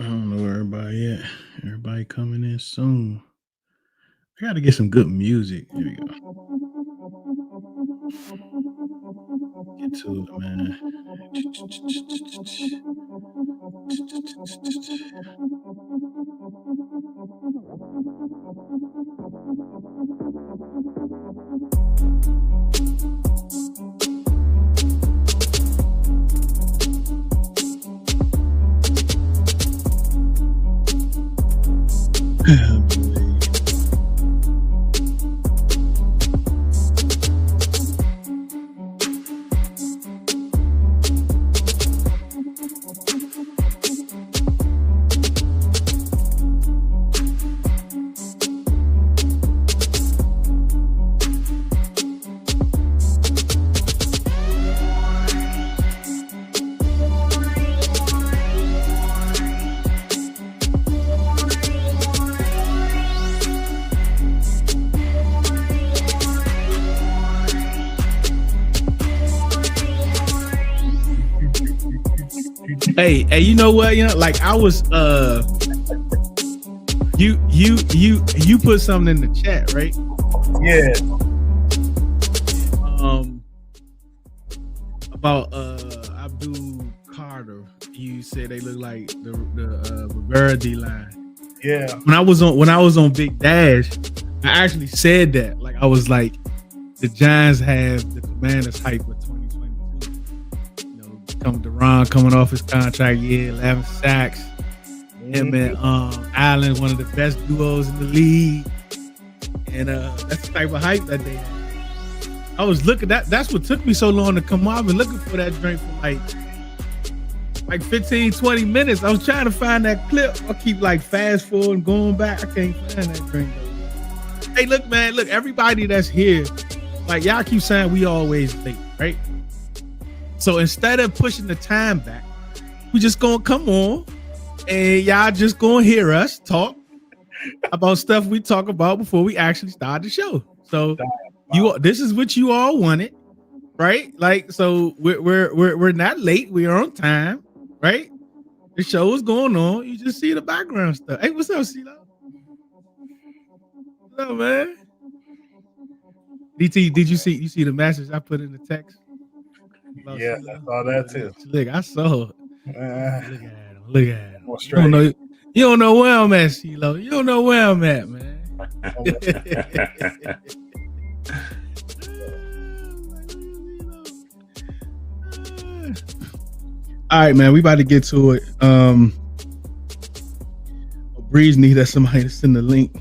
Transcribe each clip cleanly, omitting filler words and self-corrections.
don't know where everybody at. Everybody coming in soon. I got to get some good music. Here we go. Get to it, man. Hey, you know what? Like I was you put something in the chat, right? Yeah. About Abdul Carter. You said they look like the Rivera D line. Yeah. When I was on Big Dash, I actually said that. Like I was like, the Giants have the Commanders hype for 2022. Deron coming off his contract year, 11 sacks. Him and Allen, one of the best duos in the league. And that's the type of hype that they have. I was looking, that's what took me so long to come on. I've been looking for that drink for like 15, 20 minutes. I was trying to find that clip. I keep like fast forward going back. I can't find that drink though. Hey, look, man, everybody that's here, like y'all keep saying we always late, right? So instead of pushing the time back, we just gonna come on and y'all just gonna hear us talk about stuff we talk about before we actually start the show. So this is what you all wanted, right? Like, so we're not late. We are on time, right? The show is going on. You just see the background stuff. Hey, what's up, Ceelo? What's up, man? DT, did you see the message I put in the text? Yeah, I saw that too. Look, I saw it. Look at him. You don't know where I'm at, Ceelo. You don't know where I'm at, man. All right, man. We about to get to it. Breeze needs somebody to send the link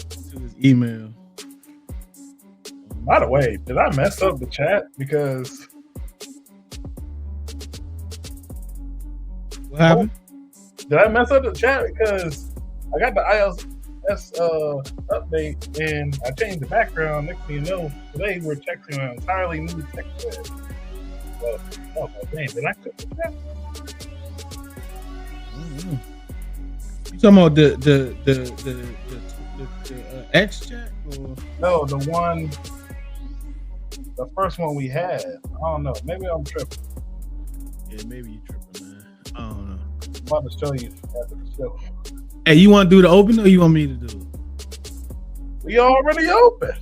to his email. By the way, did I mess up the chat? Because what happened? Did I mess up the chat? Because I got the iOS update and I changed the background. Next thing you know, today we're texting an entirely new text thread. Oh my dang, did I click the chat? You talking about the X chat? Or? No, the first one we had. I don't know. Maybe I'm tripping. Yeah, maybe you tripping, man. I don't know. I'm about to show you after the show. Hey, you want to do the open or you want me to do it? We already open.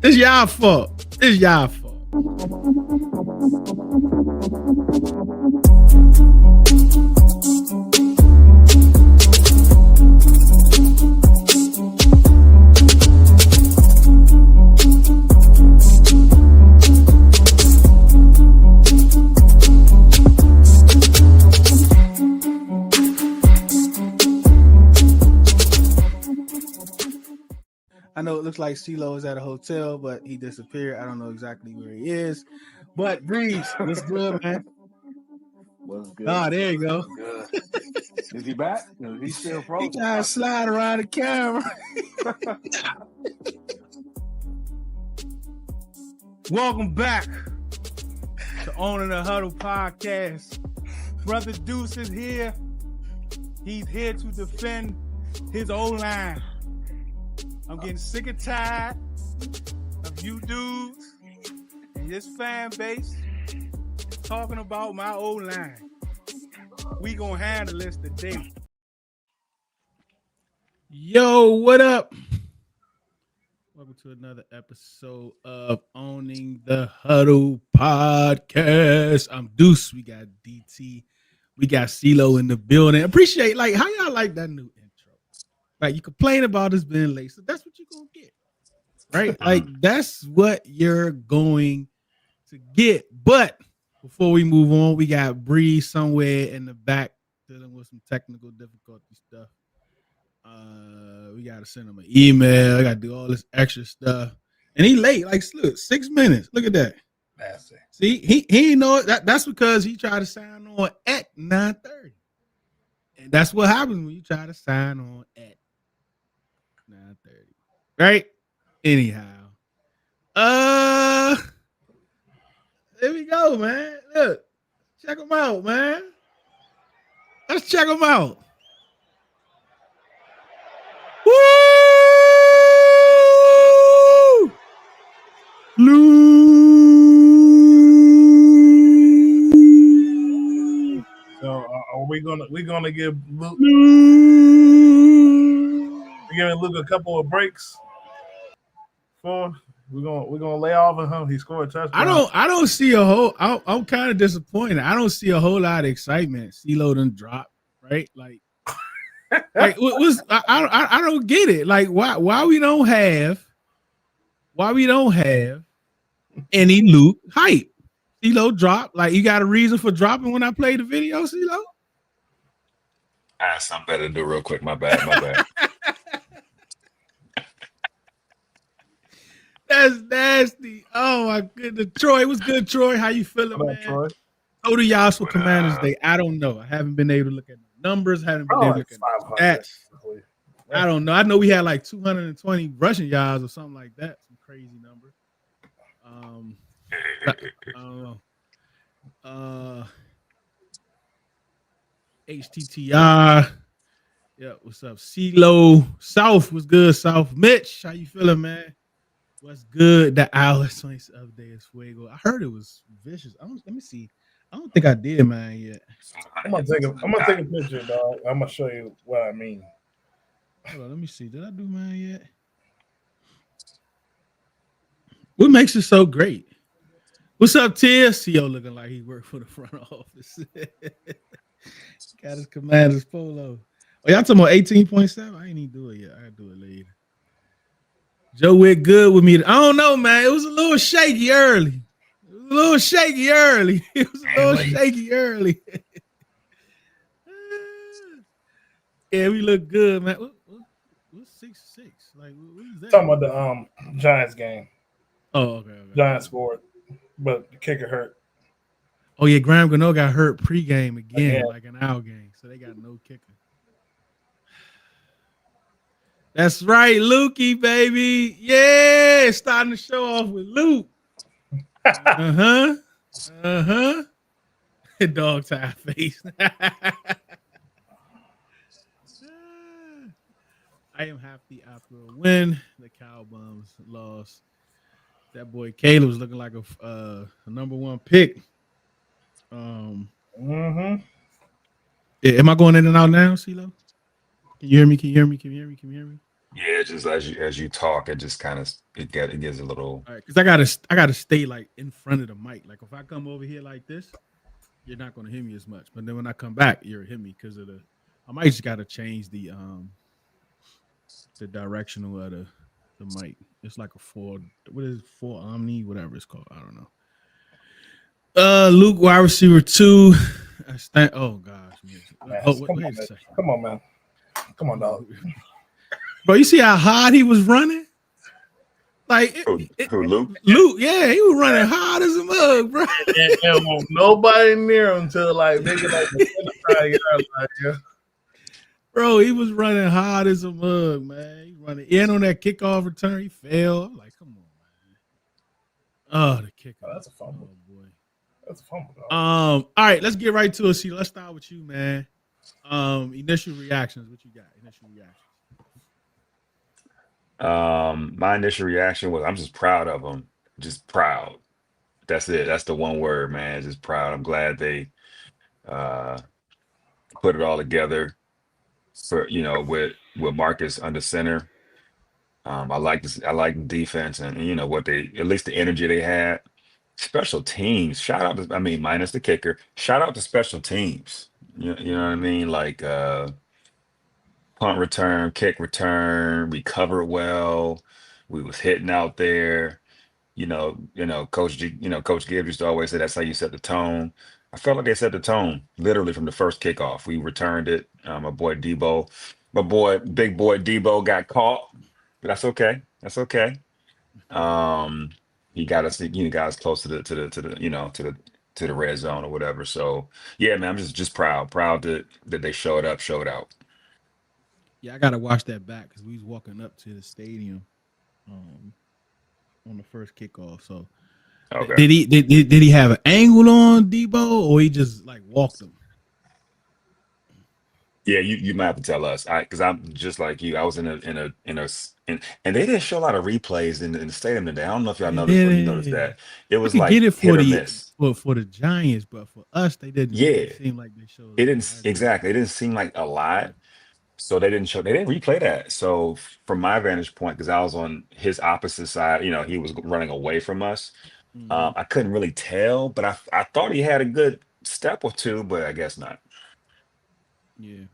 It's y'all fault. It's y'all fault. I know it looks like Ceelo is at a hotel, but he disappeared. I don't know exactly where he is. But Breeze, what's good, man? What's good? Oh, there you go. Good. Is he back? Is he still frozen? He trying to slide around the camera. Welcome back to Owning the Huddle podcast. Brother Deuce is here. He's here to defend his O-line. I'm getting sick and tired of you dudes and this fan base talking about my old line. We gonna handle this today. Yo, what up? Welcome to another episode of Owning the Huddle podcast. I'm Deuce. We got DT. We got Ceelo in the building. Appreciate how y'all like that new intro. Like you complain about us being late, so that's what you're gonna get, right? Like that's what you're going to get. But before we move on, we got Bree somewhere in the back dealing with some technical difficulty stuff. We gotta send him an email. I gotta do all this extra stuff, and he late. Like, look, 6 minutes. Look at that. Nasty. See, he ain't know it. That's because he tried to sign on at 9:30, and that's what happens when you try to sign on at 9:30, right? Anyhow, there we go, man. Look, check him out, man. Let's check him out. Woo! Blue. So are we gonna give Luke giving Luke a couple of breaks? We're gonna lay off of him. He scored a touchdown. I don't see a whole. I'm kind of disappointed. I don't see a whole lot of excitement. Ceelo done dropped, right? Like what was I don't get it. Like why we don't have any Luke hype. Ceelo dropped. Like you got a reason for dropping when I played the video, Ceelo? I have something better to do real quick. My bad. That's nasty. Oh my goodness. Troy, what's good, Troy? How you feeling, man? Troy? Go to y'all for Commanders Day. I don't know. I haven't been able to look at the numbers. Haven't been able to look at the stats. I don't know. I know we had like 220 rushing yards or something like that. Some crazy number. I don't know. HTTR. Yeah, what's up? Ceelo. South was good. South. Mitch, how you feeling, man? What's good? The Alice 27th day is fuego. I heard it was vicious. Let me see. I don't think I did mine yet. I'm gonna take a picture, dog. I'm gonna show you what I mean. Hold on, let me see. Did I do mine yet? What makes it so great? What's up, Tia? CEO looking like he worked for the front office. Got his Commanders polo. Oh, y'all talking about 18.7? I ain't even do it yet. I gotta do it later. Joe Wick good with me. I don't know, man. It was a little shaky early. Yeah, we look good, man. What's 6-6? Like, what is that? Talking about the Giants game. Oh, okay. Giants scored, but the kicker hurt. Oh yeah, Graham Gano got hurt pregame again, like an hour game, so they got no kicker. That's right, Lukey, baby. Yeah, starting to show off with Luke. Dog tie face. I am happy after a win. The Cowboys lost. That boy Caleb was looking like a number one pick. Yeah, am I going in and out now, Ceelo? Can you hear me? Can you hear me? Yeah, just as you talk, it just kind of it gets a little. All right, because I gotta stay like in front of the mic. Like if I come over here like this, you're not gonna hear me as much. But then when I come back, you'll hear me because of I might just gotta change the directional of the mic. It's like a four Omni, whatever it's called. I don't know. Luke, wide receiver 2. Oh gosh, wait a second. Come on, man. Come on, dog. Bro, you see how hard he was running? Like who Luke? Luke, yeah, he was running hard as a mug, bro. And nobody near him until maybe the 25 yard line. Bro, he was running hard as a mug, man. He running in on that kickoff return. He fell. I'm like, come on, man. Oh, the kickoff. Oh, that's a fumble. Oh, boy. That's a fumble, dog. All right, let's get right to it. See, let's start with you, man. Initial reactions. What you got? Initial reactions. My initial reaction was I'm just proud of them. Just proud. That's it. That's the one word, man. Just proud. I'm glad they uh put it all together for with Marcus under center. I like this. I like the defense and what they at least the energy they had. Special teams. Shout out to I mean minus the kicker. Shout out to special teams. You know what I mean? Like punt return, kick return, we covered well. We was hitting out there. Coach Gibbs used to always say that's how you set the tone. I felt like they set the tone literally from the first kickoff. We returned it. Big boy Debo got caught, but that's okay. That's okay. Um, he got us close to the red zone or whatever. So yeah, man, I'm just proud that they showed out. Yeah, I gotta watch that back because we was walking up to the stadium um, on the first kickoff. So Okay. did he have an angle on Debo or he just like walked him? Yeah, you might have to tell us. Because I'm just like you. I was and they didn't show a lot of replays in the stadium today. I don't know if y'all noticed, but you noticed Yeah, that it I was could get like it hit for or the miss. for the Giants, but for us, they didn't Yeah, really seem like they showed it a didn't lot. exactly. It didn't seem like a lot, so they didn't replay that. So from my vantage point, because I was on his opposite side, he was running away from us. Mm-hmm. I couldn't really tell, but I thought he had a good step or two, but I guess not. Yeah.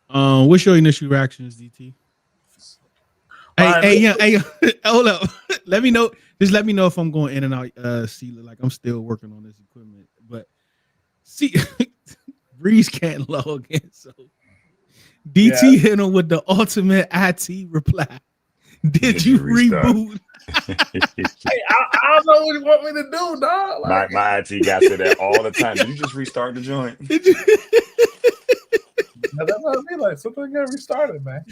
What's your initial reactions, DT? My Hey, hold up. Let me know. Just let me know if I'm going in and out. Ceelo, like I'm still working on this equipment, but see, Breeze can't log in, so yeah, DT hit him with the ultimate IT reply. Did Did you you restart? reboot? hey, I don't know what you want me to do, dog. My Like, my IT guy said that all the time. Did you just restart the joint? Did you? that's what I mean. Like, something got restarted, man.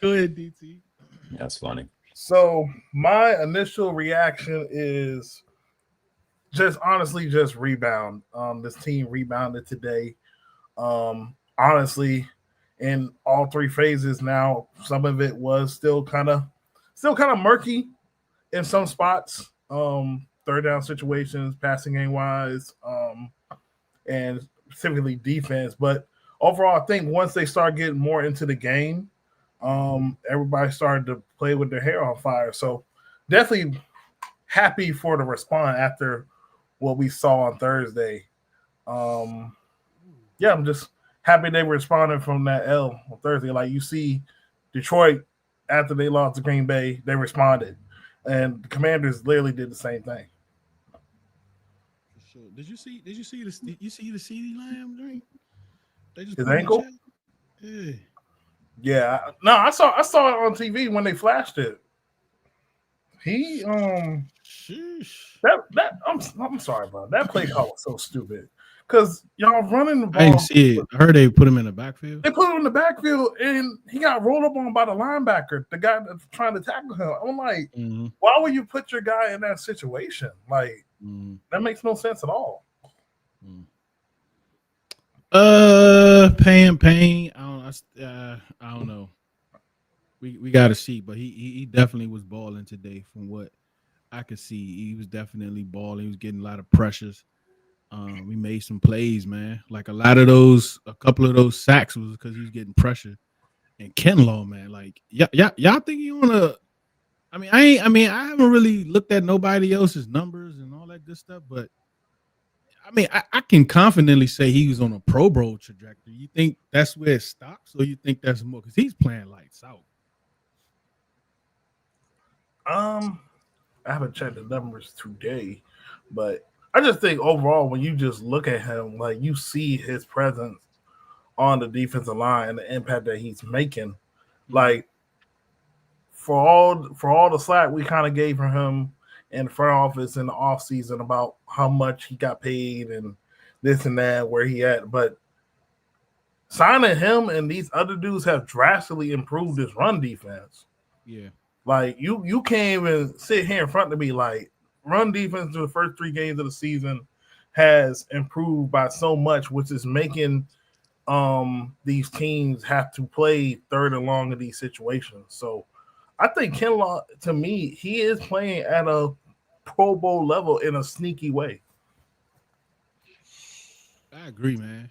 Go ahead, DT. That's funny. So my initial reaction is just honestly just rebound. This team rebounded today. Honestly, in all three phases. Now, some of it was still kind of murky in some spots. Third down situations, passing game wise, and specifically defense. But overall, I think once they start getting more into the game, everybody started to play with their hair on fire. So definitely happy for the response after what we saw on Thursday. Um, yeah, I'm just happy they responded from that L on Thursday. Like you see, Detroit after they lost to Green Bay, they responded, and the Commanders literally did the same thing. For sure. Did you see? The CD Lamb drink? They just His put in the ankle, chat. Yeah. yeah, no, I saw it on TV when they flashed it. He Sheesh. I'm sorry, bro. That play call was so stupid because y'all running the I didn't ball. see it. I heard they put him in the backfield. They put him in the backfield and he got rolled up on by the linebacker, the guy that's trying to tackle him. I'm like, Mm-hmm. why would you put your guy in that situation? Like, Mm-hmm. that makes no sense at all. Pain. I don't know. We got to see, but he definitely was balling today. From what I could see, he was definitely balling. He was getting a lot of pressures. We made some plays, man. Like a couple of those sacks was because he was getting pressure. And Kenlaw, man, like y'all think he on a? I haven't really looked at nobody else's numbers and all that good stuff, but I can confidently say he was on a Pro Bowl trajectory. You think that's where it stops, or you think that's more because he's playing lights out? I haven't checked the numbers today, but I just think overall, when you just look at him, like you see his presence on the defensive line and the impact that he's making. Like for all the slack we kind of gave for him in the front office in the offseason about how much he got paid and this and that, where he at. But signing him and these other dudes have drastically improved his run defense. Yeah. Like you can't even sit here in front of me like run defense through the first 3 games of the season has improved by so much, which is making these teams have to play third and long in these situations. So I think Kinlaw, to me, he is playing at a Pro Bowl level in a sneaky way. I agree, man.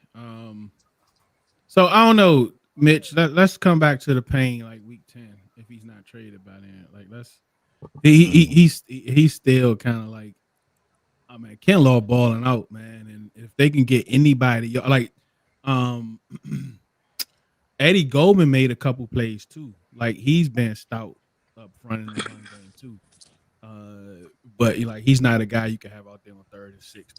So I don't know, Mitch. Let's come back to the pain like week 10 if he's not traded by then. Like he's still kind of like, I mean, Kinlaw balling out, man. And if they can get anybody like Eddie Goldman made a couple plays too. Like he's been stout up front in the run game too. But like he's not a guy you can have out there on 3rd and 6.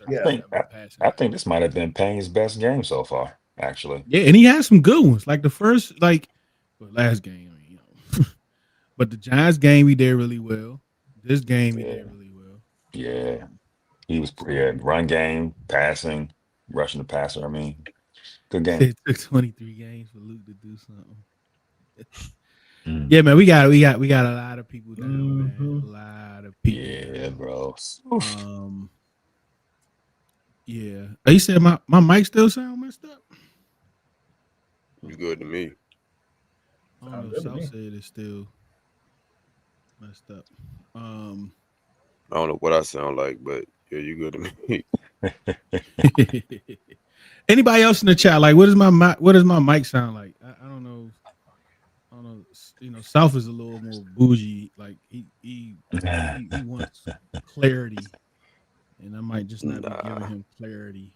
I think this might have been Payne's best game so far, actually. Yeah, and he had some good ones. Like the first, last game, I mean, you know. But the Giants game, he did really well. This game, he did really well. Yeah, he was run game, passing, rushing the passer. I mean, good game. It took 23 games for Luke to do something. Yeah, man, we got a lot of people down, man. A lot of people. Yeah, down. bro. Yeah. You said my mic still sound messed up? You good to me. I don't know. South said it's still messed up. I don't know what I sound like, but yeah, you good to me. Anybody else in the chat? Like, what does my mic sound like? I don't know. You know, South is a little more bougie. Like he wants clarity, and I might just not be giving him clarity.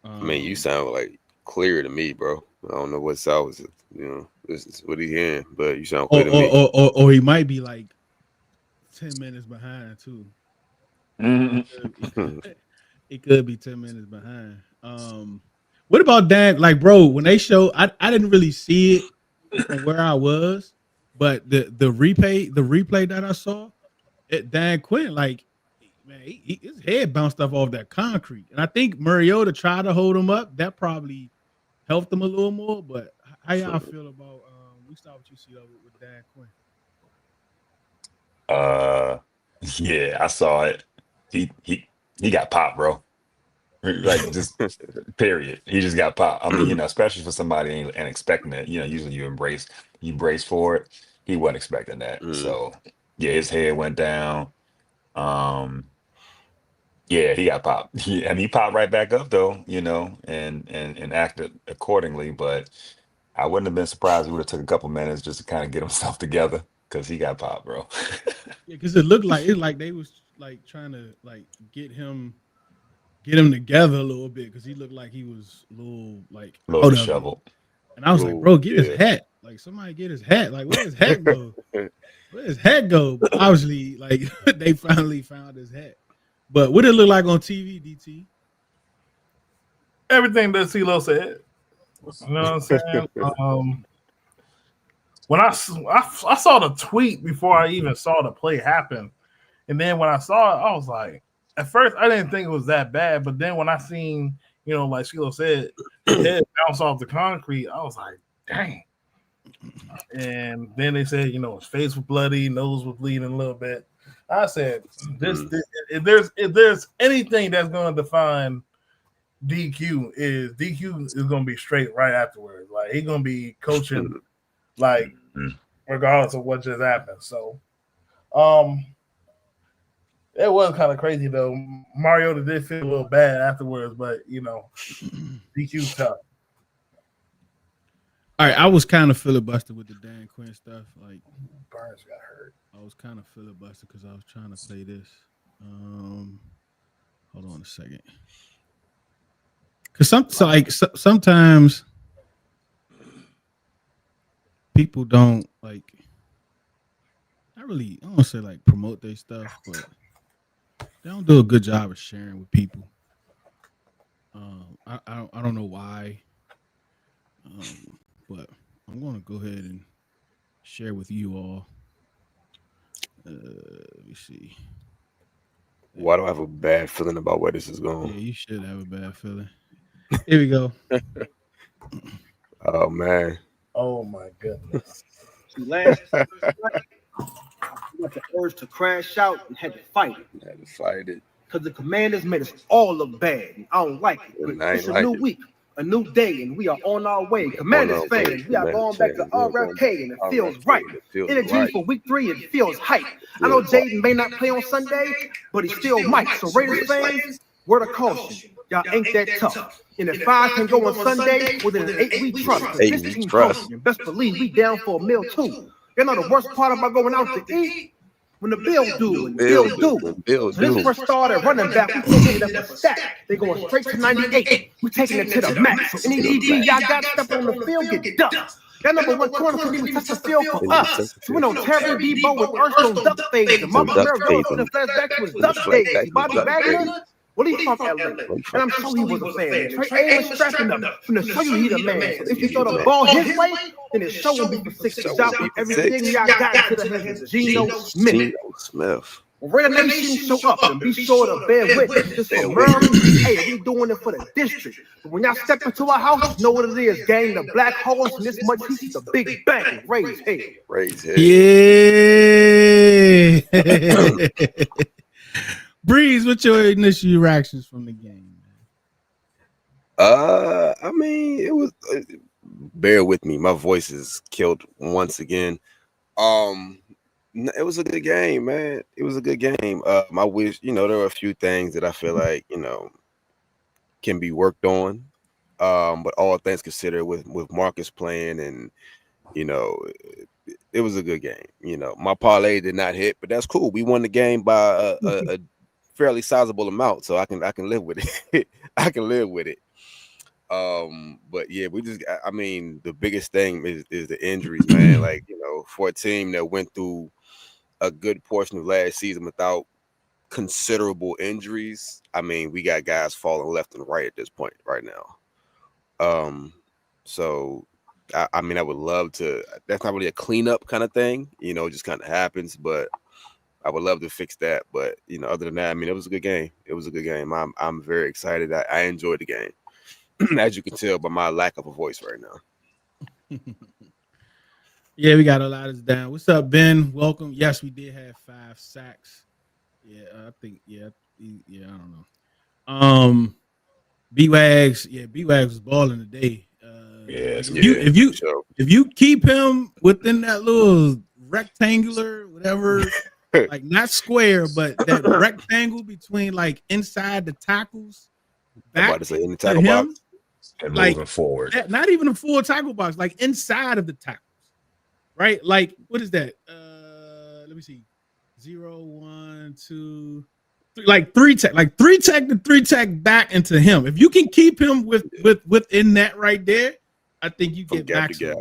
I mean, you sound like clear to me, bro. I don't know what South is. You know, this is what he hearing, but you sound clear to me. Or he might be like 10 minutes behind too. It could be 10 minutes behind. What about Dan? Like, bro, when they show, I didn't really see it from where I was, but the replay that I saw, Dan Quinn, like, man, his head bounced off that concrete, and I think Mariota tried to hold him up. That probably helped him a little more. But how y'all feel about? We start with you, Ceelo, with Dan Quinn. Yeah, I saw it. He got popped, bro. Like, just period. He just got popped. I mean, you know, especially for somebody ain't expecting it. You know, usually you brace for it. He wasn't expecting that. So yeah, his head went down. Yeah, he got popped. And he popped right back up though, you know, and acted accordingly. But I wouldn't have been surprised if he would have took a couple minutes just to kind of get himself together, because he got popped, bro. Yeah, because it looked like they was like trying to like get him together a little bit, because he looked like he was a little like A little disheveled. And I was like, bro, get his hat. Like, somebody get his hat. Like, where his hat go? Where his hat go? But obviously, like, they finally found his hat. But what did it look like on TV, DT? Everything that Ceelo said. You know what I'm saying? When I saw the tweet before I even saw the play happen, and then when I saw it, I was like, at first I didn't think it was that bad, but then when I seen, you know, like Ceelo said, his head bounce off the concrete, I was like, dang. And then they said, you know, his face was bloody, nose was bleeding a little bit. I said, if there's anything that's going to define DQ is going to be straight right afterwards. Like, he's going to be coaching, like, regardless of what just happened. So, it was kind of crazy though. Mariota did feel a little bad afterwards, but you know, DQ's tough. All right, I was kind of filibuster with the Dan Quinn stuff. Like, Barnes got hurt. I was kind of filibuster because I was trying to play this. Hold on a second. Because sometimes people don't like. I don't want to say like promote their stuff, but they don't do a good job of sharing with people. I don't know why. But I'm going to go ahead and share with you all. Let me see. Why do I have a bad feeling about where this is going? Yeah, you should have a bad feeling. Here we go. Oh, man. Oh, my goodness. Last got the urge to crash out and had to fight it. Had to fight it. Because the Commanders made us all look bad. And I don't like it. But it's a new week. A new day, and we are on our way. Commanders fans, we are going back to RFK, and it feels right. Energy for week 3, it feels hype. I know Jaden may not play on Sunday, but he still might. So Raiders fans, word of caution. Y'all ain't that tough. And if 5 can go on Sunday, within an 8 week trust. This team trust. And best believe we down for a meal too. You know the worst part about going out to eat? When the Bills do, and Bills do. So this first starter running back, we taking it up a stack. They going straight to 98. We taking it to the max. So any DB y'all got step on the field, get ducked. That number 1 corner couldn't even touch the field for us. So we know Terry Debo with Ursh on duck fades. And Marcus Mariota in the flashback was duck days. Bobby Wagner, well, he's from LA. And I'm sure he was a fan. Trey Amos strapping up. From the show you he the man. So if you throw the ball his way, then it show will be for 6. Y'all with everything y'all got to the hands of Geno Smith. Raider Nation show up and be sure to bear with us. Just for Maryland, hey, we doing it for the district. But when y'all step into our house, know what it is, gang. The black horse and this much heat, the big bang. Raise head. Raise head. Yeah. Breeze, what's your initial reactions from the game? I mean, it was. Bear with me, my voice is killed once again. It was a good game, man. It was a good game. I wish, there were a few things that I feel like, can be worked on. But all things considered, with Marcus playing, and it was a good game. My parlay did not hit, but that's cool. We won the game by a fairly sizable amount, so I can live with it. I can live with it. But yeah, the biggest thing is the injuries, man. Like, for a team that went through a good portion of last season without considerable injuries, we got guys falling left and right at this point right now. So I would love to. That's not really a cleanup kind of thing, it just kind of happens, but I would love to fix that. But other than that, it was a good game. It was a good game. I'm very excited. I enjoyed the game. As you can tell by my lack of a voice right now. Yeah, we got a lot of down. What's up, Ben? Welcome. Yes, we did have 5 sacks. Yeah, I think. Yeah, I don't know. B-Wags. Yeah, B-Wags was balling today. If you keep him within that little rectangular, whatever, like not square, but that rectangle between like inside the tackles, back about to say in the tackle him, box. And like moving forward. Not even a full tackle box, like inside of the tackles, right? Like, what is that? Let me see. 0, 1, 2, 3, like 3 tech, like 3 tech to 3 tech back into him. If you can keep him within that right there, I think you get back to gap.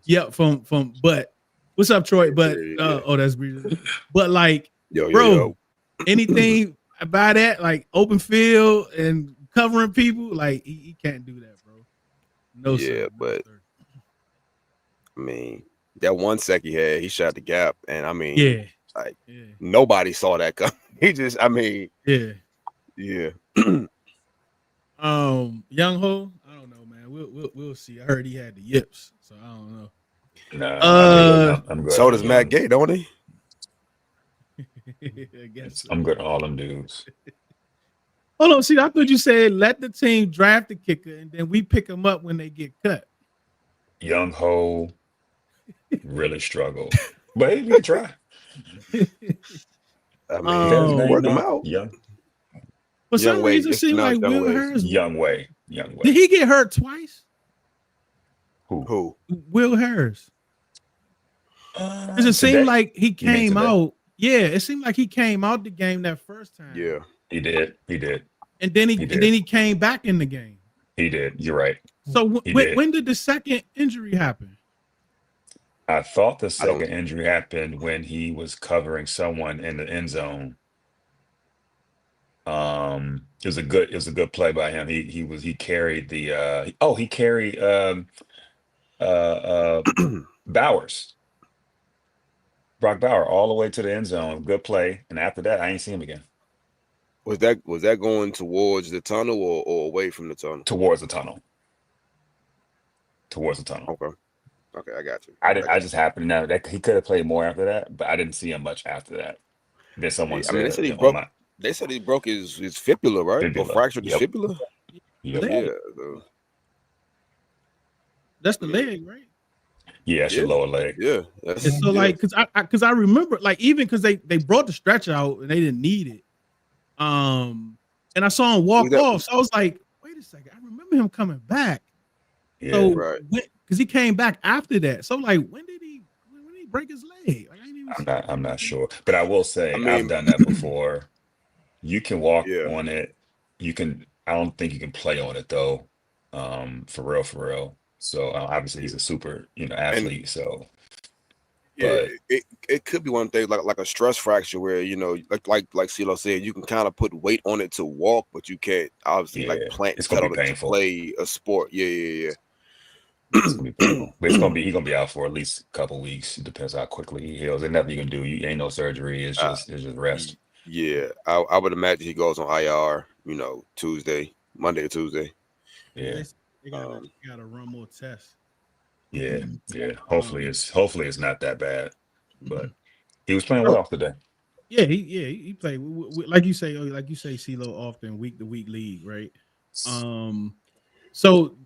Yeah. From but what's up, Troy? But that's breathing. But like, bro, anything about that, like open field and covering people, like he can't do that, bro. No, sir. But that 1 sec he had, he shot the gap, and nobody saw that coming. He just, yeah. Young Ho, I don't know, man. We'll see. I heard he had the yips, so I don't know. I'm good. So does Matt Gay, don't he? I guess so. I'm good. All them dudes. Hold on, see, I thought you said let the team draft the kicker and then we pick them up when they get cut. Young Ho really struggled, but hey, we can try. Work them out. Young. For some reason, it seems like Will Harris. Young Way. Did he get hurt twice? Who? Will Harris. Does it seem like he came out? Yeah, it seemed like he came out the game that first time. Yeah, he did. And then he came back in the game. He did. You're right. So when did the second injury happen? I thought the second injury happened when he was covering someone in the end zone. It was a good play by him. He carried the Bowers. Brock Bauer all the way to the end zone. Good play. And after that, I ain't seen him again. Was that going towards the tunnel or away from the tunnel? Towards the tunnel. Okay, I got you. I just happened to know that he could have played more after that, but I didn't see him much after that. Then someone said, they said he broke. They said he broke his fibula, right? Or fractured his fibula. Yep. Yeah. That's the leg, right? Yeah, that's your lower leg. Yeah. And so like, cause I remember like even because they brought the stretcher out and they didn't need it. And I saw him walk off, so I was like, wait a second, I remember him coming back. Yeah, so right. Because he came back after that. So like, when did he break his leg? Like, I'm not sure, but I will say I mean, I've done that before. You can walk Yeah. on it. You can. I don't think you can play on it though. For real. So obviously he's a super athlete. So Yeah, but it could be one thing like a stress fracture where like Ceelo said, you can kind of put weight on it to walk, but you can't obviously like yeah, plant it's that gonna be on it to painful. play a sport. Yeah. It's gonna be painful, but he's gonna be out for at least a couple weeks. It depends how quickly he heals. There's nothing you can do. You ain't no surgery. It's just rest. Yeah, I would imagine he goes on IR. Monday or Tuesday. Yeah, they gotta run more tests. yeah. Hopefully it's not that bad. But he was playing well today. Yeah, he played like you say, Ceelo often week to week league, right? So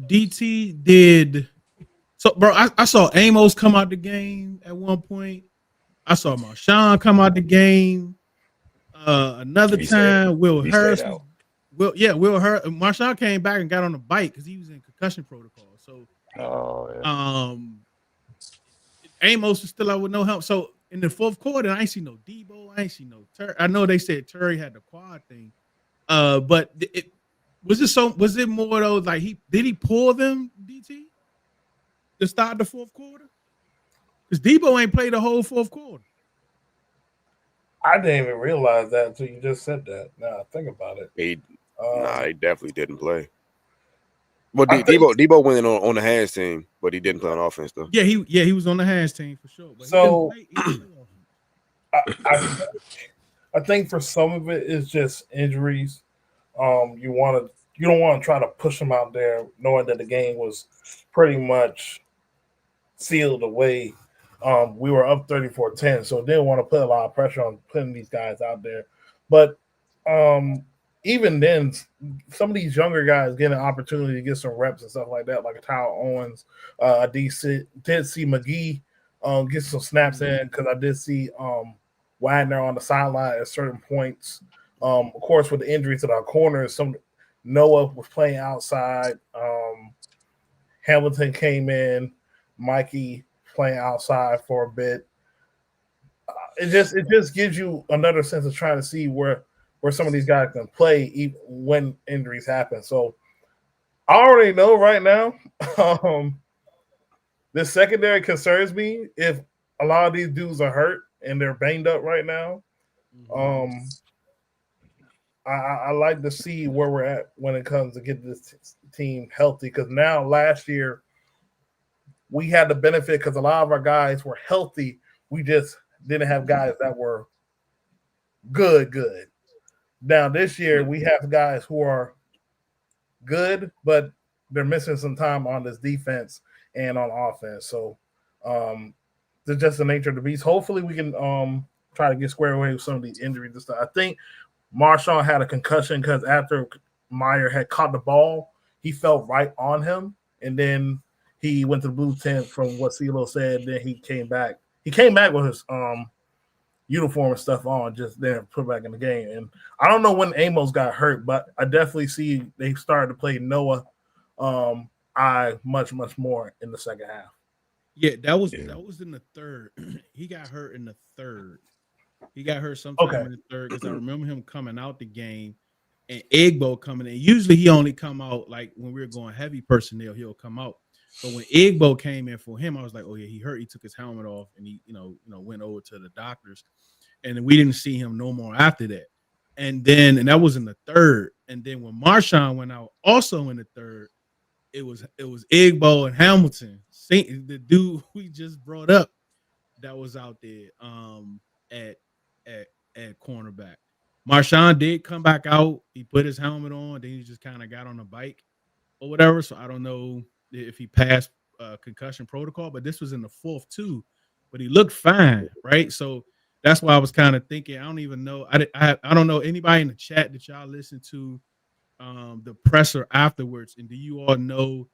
DT did. So, bro, I saw Amos come out the game at one point. I saw Marshawn come out the game. Another time, Will Harris. Will Harris. Marshawn came back and got on the bike because he was in concussion protocol. So, Amos was still out with no help. So in the fourth quarter, I ain't see no Debo. I ain't see no Terry. I know they said Terry had the quad thing. But was it more though? Like did he pull them, DT, to start the fourth quarter? Because Debo ain't played the whole fourth quarter. I didn't even realize that until you just said that. Now I think about it. He definitely didn't play. Well, Debo went in on the hands team, but he didn't play on offense though. Yeah, he was on the hands team for sure. But so he didn't play I think for some of it is just injuries. You don't want to try to push them out there, knowing that the game was pretty much sealed away. We were up 34-10, so didn't want to put a lot of pressure on putting these guys out there. But even then, some of these younger guys get an opportunity to get some reps and stuff like that, like a Tyler Owens. I did see McGee get some snaps in because I did see Wagner on the sideline at certain points. Of course, with the injuries to our corners, Noah was playing outside. Hamilton came in. Mikey playing outside for a bit. It just gives you another sense of trying to see where some of these guys can play even when injuries happen. So I already know right now, the secondary concerns me if a lot of these dudes are hurt and they're banged up right now. I like to see where we're at when it comes to getting this team healthy, because now last year we had the benefit because a lot of our guys were healthy. We just didn't have guys that were good. Now this year we have guys who are good, but they're missing some time on this defense and on offense. So it's just the nature of the beast. Hopefully we can try to get squared away with some of these injuries and stuff. I think Marshawn had a concussion because after Meyer had caught the ball, he fell right on him, and then he went to the blue tent from what Ceelo said. Then he came back. He came back with his uniform and stuff on, just then put back in the game. And I don't know when Amos got hurt, but I definitely see they started to play Noah much more in the second half. Yeah, that was in the third. He got hurt in the third. He got hurt sometime in the third because I remember him coming out the game and Igbo coming in. Usually he only come out like when we were going heavy personnel, he'll come out. But when Igbo came in for him, I was like, oh yeah, he hurt. He took his helmet off and he, went over to the doctors. And then we didn't see him no more after that. And that was in the third. And then when Marshawn went out, also in the third, it was Igbo and Hamilton, the dude we just brought up, that was out there at cornerback. Marshawn did come back out. He put his helmet on. Then he just kind of got on the bike or whatever. So I don't know if he passed concussion protocol, but this was in the fourth too. But he looked fine, right? So that's why I was kind of thinking. I don't even know. I don't know anybody in the chat that y'all listen to the presser afterwards. And do you all know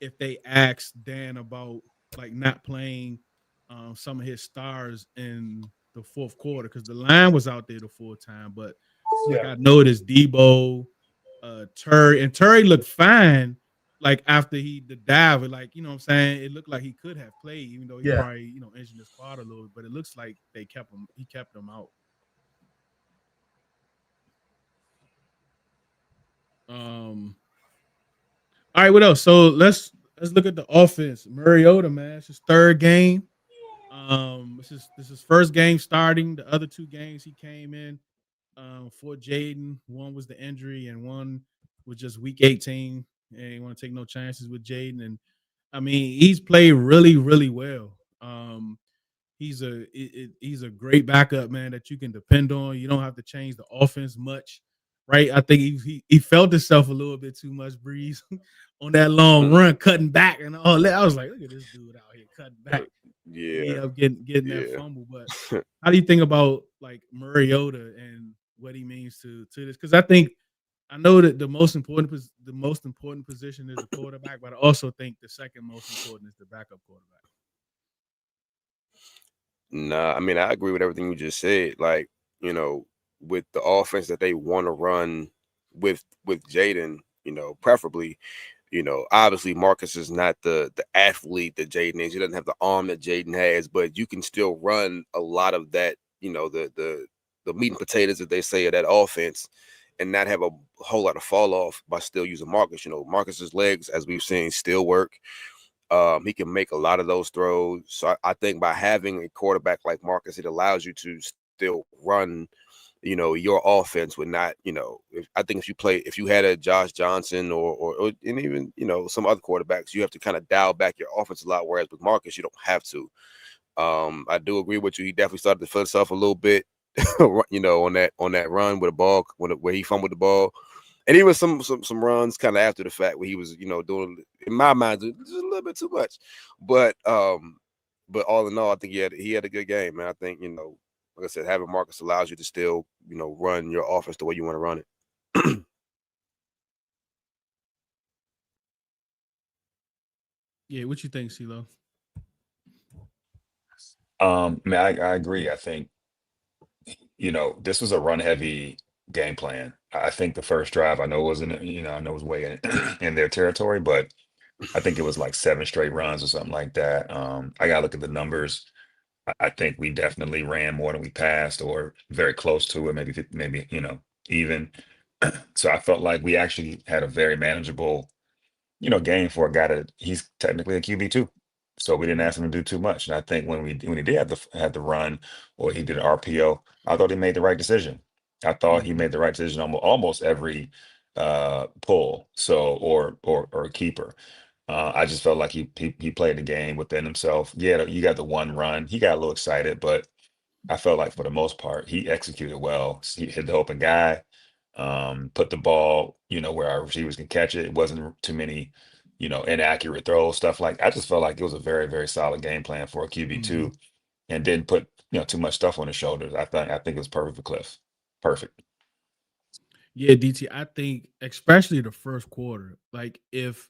if they asked Dan about like not playing some of his stars in the fourth quarter because the line was out there the full time, but like I noticed Debo, Terry looked fine. Like after the dive, like what I'm saying, it looked like he could have played, even though he probably injured his quad a little. But it looks like they kept him. He kept him out. All right, what else? So let's look at the offense. Mariota, man, it's his third game. This is first game starting. The other two games he came in for Jaden. One was the injury, and one was just week 18. And he want to take no chances with Jaden. And I mean, he's played really, really well. He's a great backup, man, that you can depend on. You don't have to change the offense much, right? I think he felt himself a little bit too much, Breeze, on that long run, cutting back and all that. I was like, look at this dude out here cutting back. He up getting that fumble. But how do you think about like Mariota and what he means to this? Because I know that the most important position is the quarterback, but I also think the second most important is the backup quarterback. Nah, I mean, I agree with everything you just said. Like, with the offense that they want to run with Jaden, preferably, obviously Marcus is not the athlete that Jaden is. He doesn't have the arm that Jaden has, but you can still run a lot of that, the meat and potatoes that they say of that offense and not have a whole lot of fall off by still using Marcus. Marcus's legs, as we've seen, still work. He can make a lot of those throws. So I think by having a quarterback like Marcus, it allows you to still run, your offense with not, I think if you had a Josh Johnson or and even, some other quarterbacks, you have to kind of dial back your offense a lot. Whereas with Marcus, you don't have to. I do agree with you. He definitely started to feel himself a little bit, on that run with a ball, where he fumbled the ball. And even some runs kind of after the fact where he was, doing, in my mind, just a little bit too much. But all in all, I think he had a good game, man. I think, like I said, having Marcus allows you to still, run your offense the way you want to run it. Yeah, what you think, Ceelo? Man, I agree. I think, this was a run heavy game plan. I think the first drive, I know it wasn't, I know it was way in their territory, but I think it was like 7 straight runs or something like that. I gotta look at the numbers. I think we definitely ran more than we passed, or very close to it, maybe even. So I felt like we actually had a very manageable, game for a guy that he's technically a QB too. So we didn't ask him to do too much. And I think when he did have the run, or he did an RPO, I thought he made the right decision. I thought he made the right decision on almost every pull, so or keeper. I just felt like he played the game within himself. Yeah, you got the one run. He got a little excited, but I felt like for the most part he executed well. He hit the open guy, put the ball, where our receivers can catch it. It wasn't too many, inaccurate throws, stuff like. I just felt like it was a very, very solid game plan for a QB2, and didn't put too much stuff on his shoulders. I think it was perfect for Cliff. Perfect. Yeah, DT. I think especially the first quarter, like if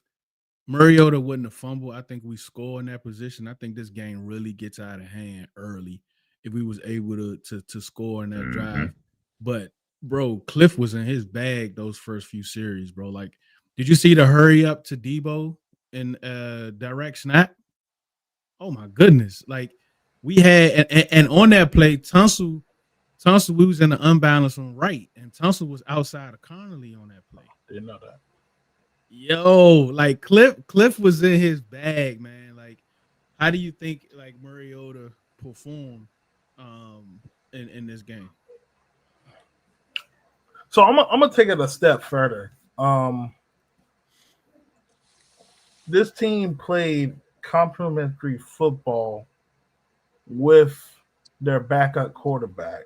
Mariota wouldn't have fumbled, I think we score in that position. I think this game really gets out of hand early if we was able to score in that hmm drive. But bro, Cliff was in his bag those first few series, bro. Like, did you see the hurry up to Debo in direct snap? Oh my goodness! Like we had and on that play, Tunsil, we was in the unbalanced on right, and Tunsil was outside of Connolly on that play. Didn't know that. Yo, like Cliff was in his bag, man. Like, how do you think like Mariota performed in this game? So I'm gonna take it a step further. This team played complementary football with their backup quarterback.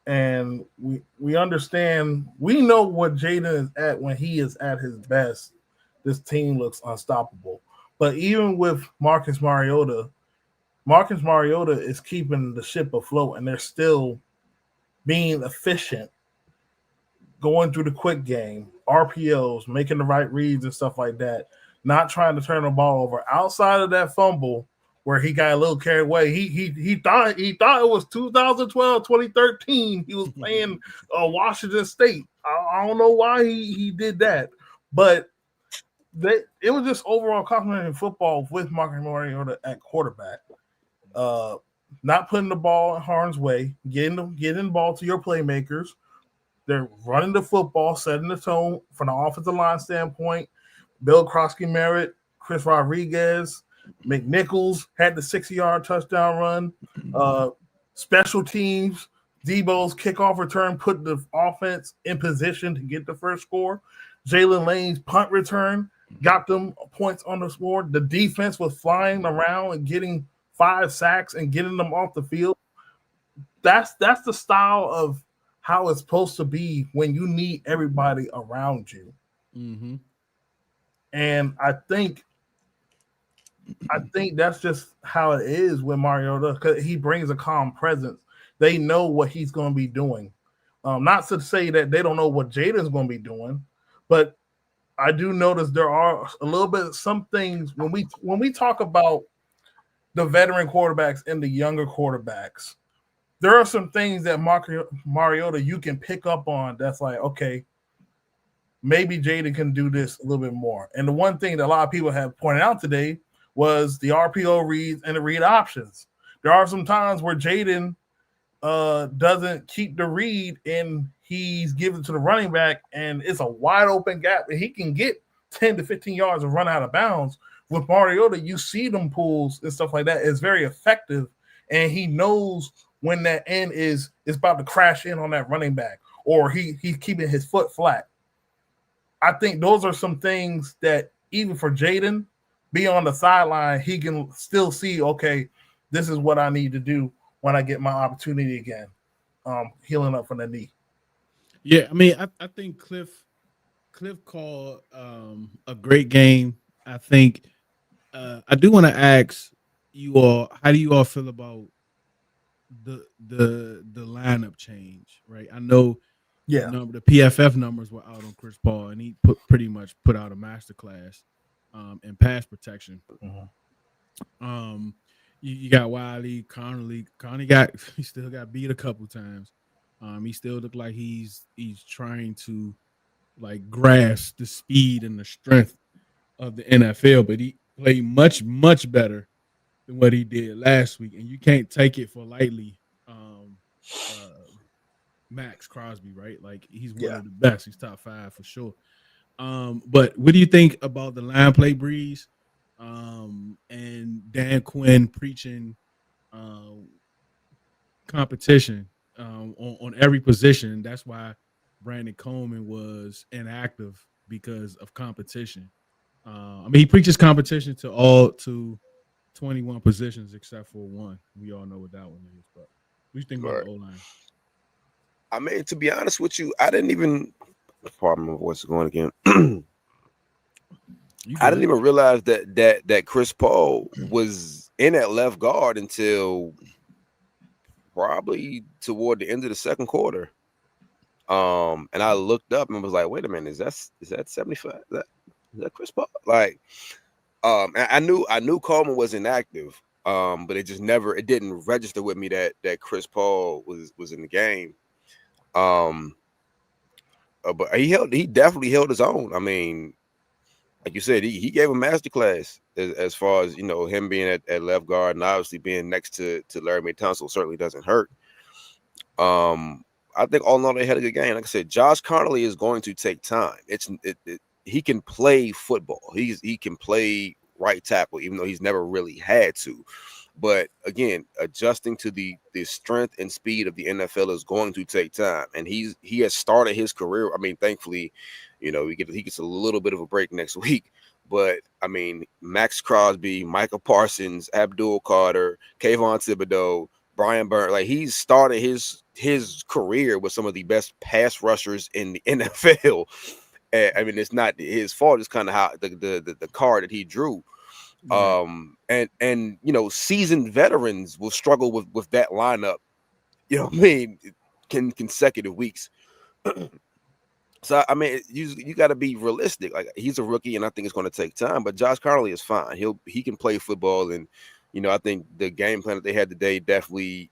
And we understand, we know what Jaden is at when he is at his best. This team looks unstoppable. But even with Marcus Mariota is keeping the ship afloat, and they're still being efficient, going through the quick game, RPOs, making the right reads and stuff like that. not trying to turn the ball over. Outside of that fumble where he got a little carried away, he thought it was 2012, 2013. He was playing Washington State. I don't know why he did that, but it was just overall complimentary football with Marcus Mariota at quarterback. Not putting the ball in harm's way, getting the ball to your playmakers. They're running the football, setting the tone from the offensive line standpoint. Bill Krosky-Merritt, Chris Rodriguez, McNichols had the 60-yard touchdown run. Special teams, Debo's kickoff return put the offense in position to get the first score. Jalen Lane's punt return got them points on the board. The defense was flying around and getting 5 sacks and getting them off the field. That's the style of how it's supposed to be when you need everybody around you. Mm-hmm. And I think that's just how it is with Mariota, because he brings a calm presence. They know what he's going to be doing. Not to say that they don't know what Jaden's going to be doing, but I do notice there are a little bit some things when we talk about the veteran quarterbacks and the younger quarterbacks. There are some things that Mariota you can pick up on that's like, okay, maybe Jaden can do this a little bit more. And the one thing that a lot of people have pointed out today was the RPO reads and the read options. There are some times where Jaden doesn't keep the read and he's given to the running back and it's a wide open gap and he can get 10 to 15 yards and run out of bounds. With Mariota, you see them pulls and stuff like that. It's very effective, and he knows when that end is about to crash in on that running back, or he's keeping his foot flat. I think those are some things that even for Jaden, be on the sideline, he can still see, okay, this is what I need to do when I get my opportunity again, healing up from the knee. Yeah, I mean, I think Cliff called a great game. I think I do want to ask you all, how do you all feel about the lineup change? Right, I know, the PFF numbers were out on Chris Paul, and he pretty much put out a masterclass in pass protection. Mm-hmm. You got Wiley, Conley he still got beat a couple times. He still looked like he's trying to like grasp the speed and the strength of the NFL, but he played much, much better than what he did last week, and you can't take it for lightly. Max Crosby, right? Like, he's one of the best. He's top 5 for sure. But what do you think about the line play breeze and Dan Quinn preaching competition on every position? That's why Brandon Coleman was inactive, because of competition. I mean, he preaches competition to 21 positions except for one. We all know what that one is. But what do you think about the O-line? I mean, to be honest with you, I didn't even. Pardon my voice is going again. I didn't even realize that Chris Paul was in at left guard until probably toward the end of the second quarter. And I looked up and was like, wait a minute, is that 75? Is that Chris Paul? Like, I knew Coleman was inactive, but it didn't register with me that Chris Paul was in the game. But he definitely held his own. I mean, like you said, he gave a masterclass as far as, him being at left guard, and obviously being next to Larry Tunsil certainly doesn't hurt. I think all in all they had a good game. Like I said, Josh Connolly is going to take time. He can play football. He can play right tackle, even though he's never really had to. But again, adjusting to the strength and speed of the NFL is going to take time. And he has started his career. I mean, thankfully, he gets a little bit of a break next week. But I mean, Max Crosby, Micah Parsons, Abdul Carter, Kayvon Thibodeau, Brian Burns, like, he's started his career with some of the best pass rushers in the NFL. I mean, it's not his fault. It's kind of how the card that he drew. And seasoned veterans will struggle with that lineup, consecutive weeks. So I mean, you got to be realistic. Like he's a rookie, and I think it's going to take time. But Josh Connolly is fine. He can play football, and I think the game plan that they had today definitely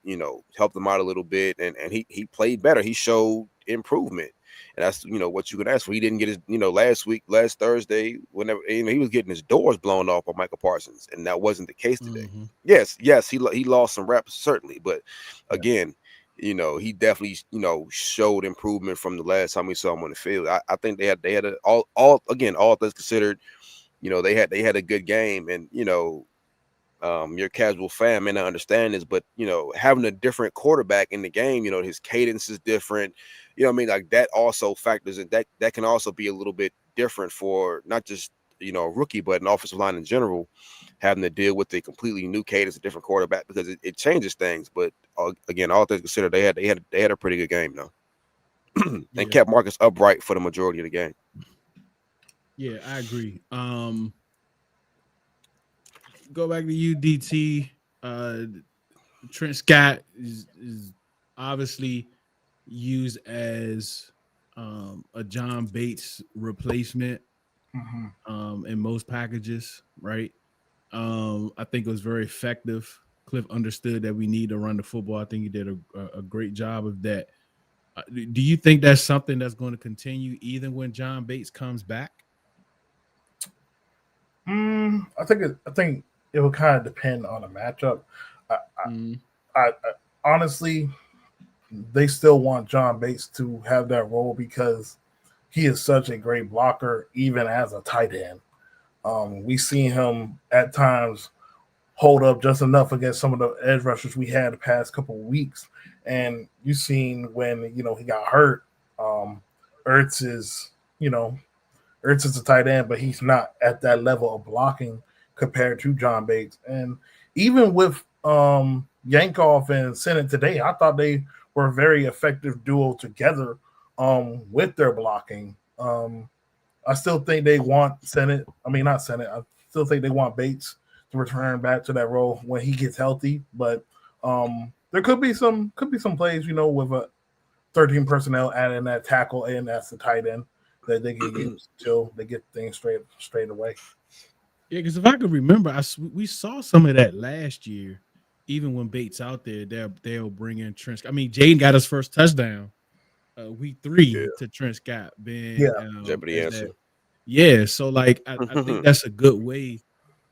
helped him out a little bit, and he played better. He showed improvement, and that's what you can ask for. He didn't get his last Thursday, whenever he was getting his doors blown off by Michael Parsons, and that wasn't the case today. Mm-hmm. Yes, he lost some reps certainly, but again. He definitely, showed improvement from the last time we saw him on the field. I think they had all things considered, they had a good game, and your casual fan may not understand this, but having a different quarterback in the game, his cadence is different. I mean, like that also factors in that can also be a little bit different for not just a rookie, but an offensive line in general, having to deal with a completely new cadence, a different quarterback, because it changes things. But again, all things considered, they had a pretty good game though, and kept Marcus upright for the majority of the game. Yeah, I agree. Go back to UDT. Trent Scott is obviously used as a John Bates replacement in most packages, right? I think it was very effective. Cliff understood that we need to run the football. I think he did a great job of that. Do you think that's something that's going to continue even when John Bates comes back? I think it will kind of depend on the matchup. I honestly, they still want John Bates to have that role because he is such a great blocker, even as a tight end. We seen him at times hold up just enough against some of the edge rushers we had the past couple of weeks. And you seen when he got hurt. Ertz is a tight end, but he's not at that level of blocking compared to John Bates. And even with Yankoff and Sennett today, I thought they were a very effective duo together with their blocking. I still think they want Sennett. I mean, not Sennett. I still think they want Bates to return back to that role when he gets healthy. But there could be some plays, with a 13 personnel adding that tackle and that's the tight end that they can use till they get things straight away. Yeah, because if I could remember, we saw some of that last year. Even when Bates out there, they'll bring in Trent. I mean, Jaden got his first touchdown week 3 to Trent Scott being Jeopardy answer. Yeah, so like I think that's a good way,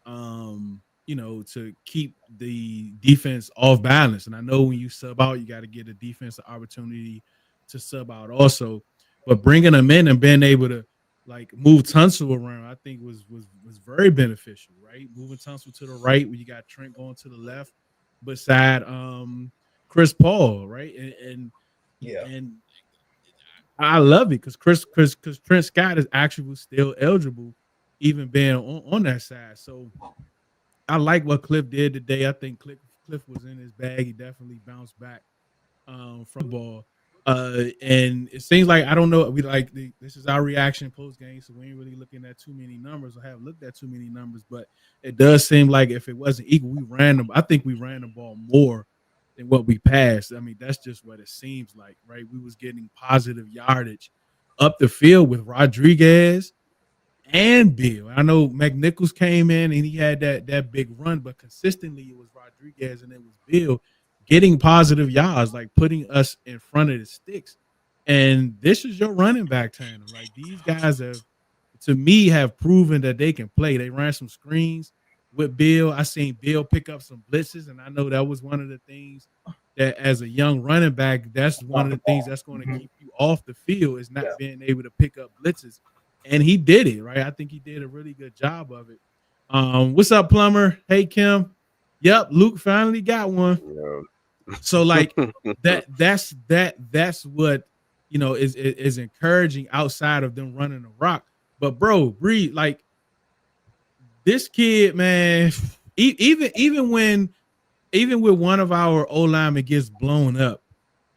to keep the defense off balance. And I know when you sub out, you got to get a defensive opportunity to sub out also. But bringing them in and being able to like move Tunsil around, I think was very beneficial, right? Moving Tunsil to the right when you got Trent going to the left beside Chris Paul, right? And I love it because because Trent Scott is actually still eligible, even being on that side. So I like what Cliff did today. I think Cliff was in his bag. He definitely bounced back from the ball. And it seems like I don't know. This is our reaction post game, so we ain't really looking at too many numbers or haven't looked at too many numbers. But it does seem like if it wasn't equal, I think we ran the ball more than what we passed. I mean, that's just what it seems like, right? We was getting positive yardage up the field with Rodriguez and Bill. I know McNichols came in and he had that big run, but consistently it was Rodriguez and it was Bill getting positive yards, like putting us in front of the sticks. And this is your running back tandem. Like these guys have proven that they can play. They ran some screens with Bill. I seen Bill pick up some blitzes, and I know that was one of the things that as a young running back, that's one of the things that's going to keep you off the field is not being able to pick up blitzes. And he did it, right? I think he did a really good job of it. What's up, Plumber? Hey, Kim. Yep, Luke finally got one. Yeah. So like that's what is encouraging outside of them running the rock. But bro, Breed, like this kid, man, even with one of our O-linemen gets blown up,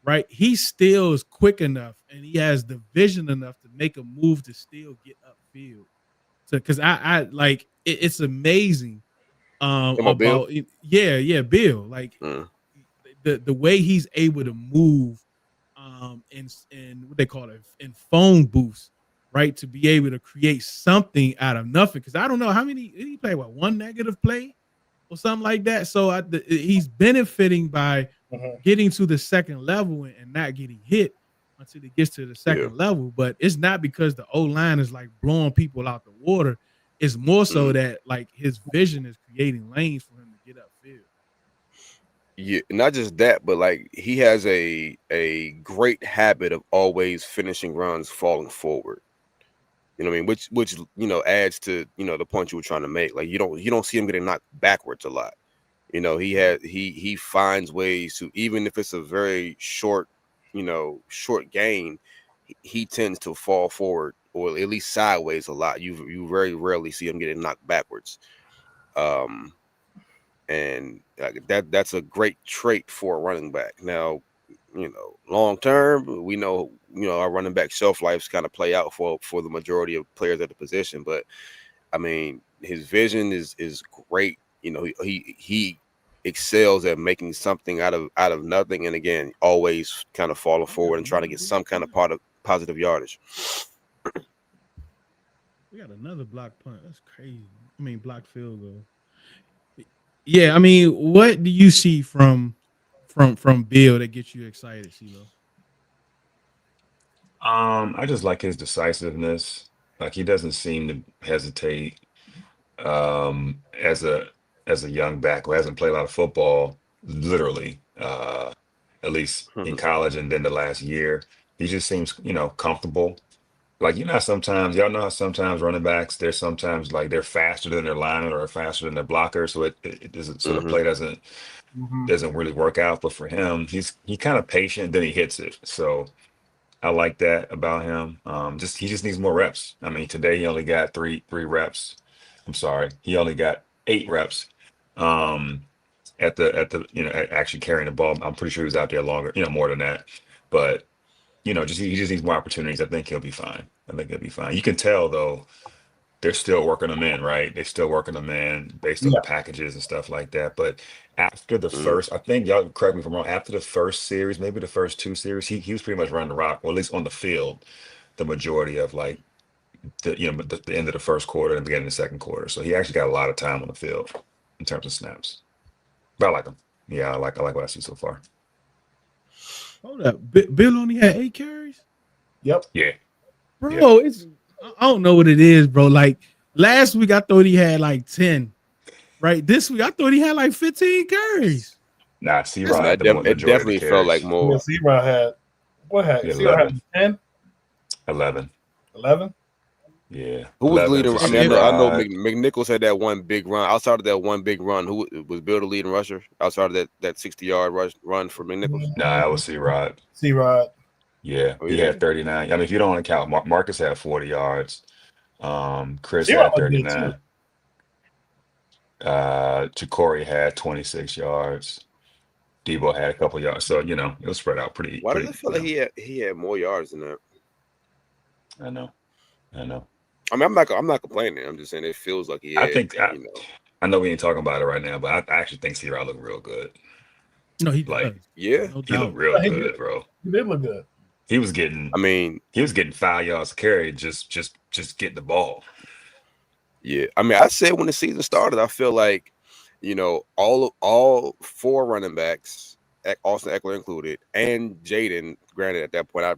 right? He still is quick enough and he has the vision enough to make a move to still get upfield. So because I like it's amazing. About Bill? Bill. Like the way he's able to move in what they call it in phone booths, right? To be able to create something out of nothing. Because I don't know how many did he play? What, one negative play or something like that? So he's benefiting by getting to the second level and not getting hit until he gets to the second level. But it's not because the O-line is like blowing people out the water. It's more so that like his vision is creating lanes for him to get upfield. Yeah, not just that, but like he has a great habit of always finishing runs falling forward. You know what I mean? Which adds to the point you were trying to make. Like you don't see him getting knocked backwards a lot. He finds ways to, even if it's a very short gain, he tends to fall forward or at least sideways a lot. You very rarely see him getting knocked backwards. And that's a great trait for a running back. Now, long term, we know our running back shelf lives kind of play out for the majority of players at the position. But I mean, his vision is great. He excels at making something out of nothing, and again, always kind of falling forward and trying to get some kind of positive yardage. We got another block punt. That's crazy. I mean, block field goal. Yeah, I mean, what do you see from Bill that gets you excited, Ceelo? I just like his decisiveness. Like he doesn't seem to hesitate. As a young back who hasn't played a lot of football, literally, at least in college and then the last year, he just seems comfortable. Like sometimes y'all know how sometimes running backs they're sometimes like they're faster than their lineman or faster than their blocker, so it doesn't the play doesn't really work out. But for him, he kind of patient, then he hits it. So I like that about him. He just needs more reps. I mean, today he only got three reps. I'm sorry, he only got 8 reps. At actually carrying the ball. I'm pretty sure he was out there longer, more than that. But he just needs more opportunities. I think he'll be fine. You can tell though, they're still working them in, right? They're still working them in based on the packages and stuff like that. But after the first, I think y'all correct me if I'm wrong. After the first series, maybe the first 2 series, he was pretty much running the rock, or at least on the field, the majority of like the end of the first quarter and the beginning of the second quarter. So he actually got a lot of time on the field in terms of snaps. But I like him. Yeah, I like what I see so far. Hold up, Bill only had 8 carries. Yep. Yeah. Bro, I don't know what it is, bro. Like last week, I thought he had like 10. Right, this week I thought he had like 15 carries. Nah, C-Rod, it definitely felt like more. Yeah, C-Rod had 10? 11. 11? Yeah. Who was leading? I mean, I know C-Rod. McNichols had that one big run. Outside of that one big run, who was Bill the leading rusher? Outside of that 60-yard run for McNichols? Nah, that was C-Rod. C-Rod. Yeah, he had 39. I mean, if you don't want to count, Marcus had 40 yards. Chris C-Rod had was good, 39. Chikori had 26 yards. Debo had a couple yards. So, it was spread out pretty. Why does it feel like he had more yards than that? I know. I mean, I'm not complaining. I'm just saying it feels like he had, I know we ain't talking about it right now, but I actually think C-Rod looked real good. No, he like, yeah, no he looked real good, bro. He did look good. He was getting 5 yards to carry, just getting the ball. Yeah, I mean, I said when the season started, I feel like, all 4 running backs, Austin Eckler included, and Jaden. Granted, at that point, I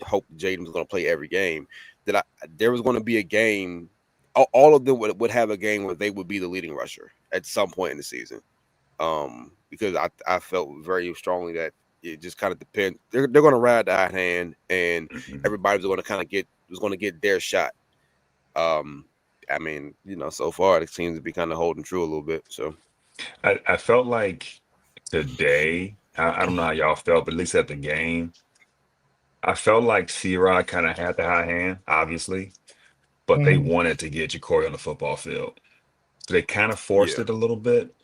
hoped Jaden was going to play every game. That there was going to be a game. All of them would have a game where they would be the leading rusher at some point in the season. Because I felt very strongly that it just kind of depends. They're going to ride the hot hand, and everybody's going to kind of get their shot. I mean, so far it seems to be kind of holding true a little bit. So I felt like today, I don't know how y'all felt, but at least at the game, I felt like C-Rod kind of had the high hand, obviously, but they wanted to get Ja'Cory on the football field. So they kind of forced it a little bit,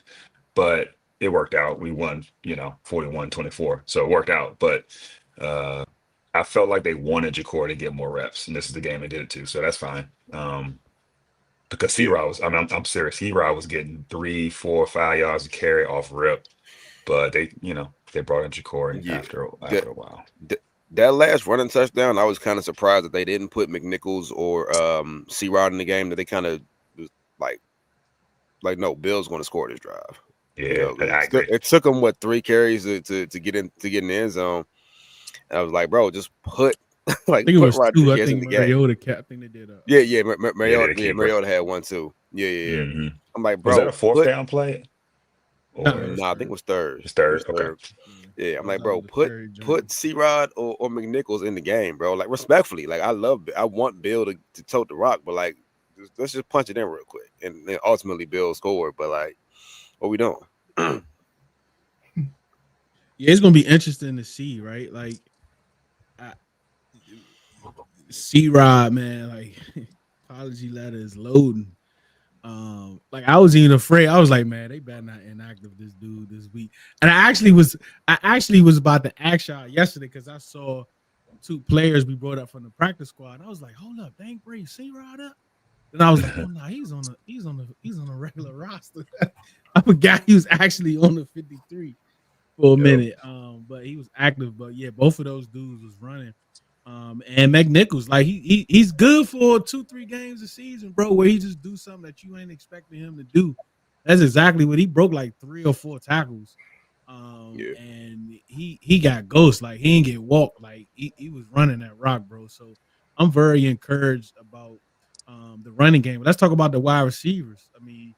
but it worked out. We won, 41-24. So it worked out. But I felt like they wanted Ja'Cory to get more reps, and this is the game they did it to. So that's fine. Because C-Rod was, I'm serious. C-Rod was getting 3, 4, 5 yards to carry off rip, but they brought in Ja'Cory after a while. that last running touchdown, I was kind of surprised that they didn't put McNichols or C-Rod in the game. That they kind of like no, Bill's going to score this drive. Yeah, I agree. It took them 3 carries to get in the end zone. And I was like, bro, just put I think it was 2. I in think the game. Mariota kept. I think they did. Mariota had 1 too. Yeah. Mm-hmm. I'm like, bro, was that a 4th down play? No, I think it was third. It's third. Okay. Yeah, I'm like, bro, put C-Rod or McNichols in the game, bro. Like, respectfully, like I want Bill to tote the rock, but like, let's just punch it in real quick, and then ultimately Bill scored. But like, what we doing? Yeah, it's gonna be interesting to see, right? Like, C-Rod, man, like apology letter is loading. Like I was even afraid. I was like, man, they better not inactive this dude this week. And I actually was about to ask y'all yesterday because I saw 2 players we brought up from the practice squad. And I was like, hold up, they ain't bring C-Rod up. And I was like, oh no, he's on a regular roster. I forgot he was actually on the 53 for a minute. But he was active. But yeah, both of those dudes was running. And McNichols, like he's good for 2-3 games a season, bro, where he just do something that you ain't expecting him to do. That's exactly what he broke, like 3 or 4 tackles. And he got ghost, like he didn't get walked, like he was running that rock, bro. So I'm very encouraged about the running game. But let's talk about the wide receivers. I mean,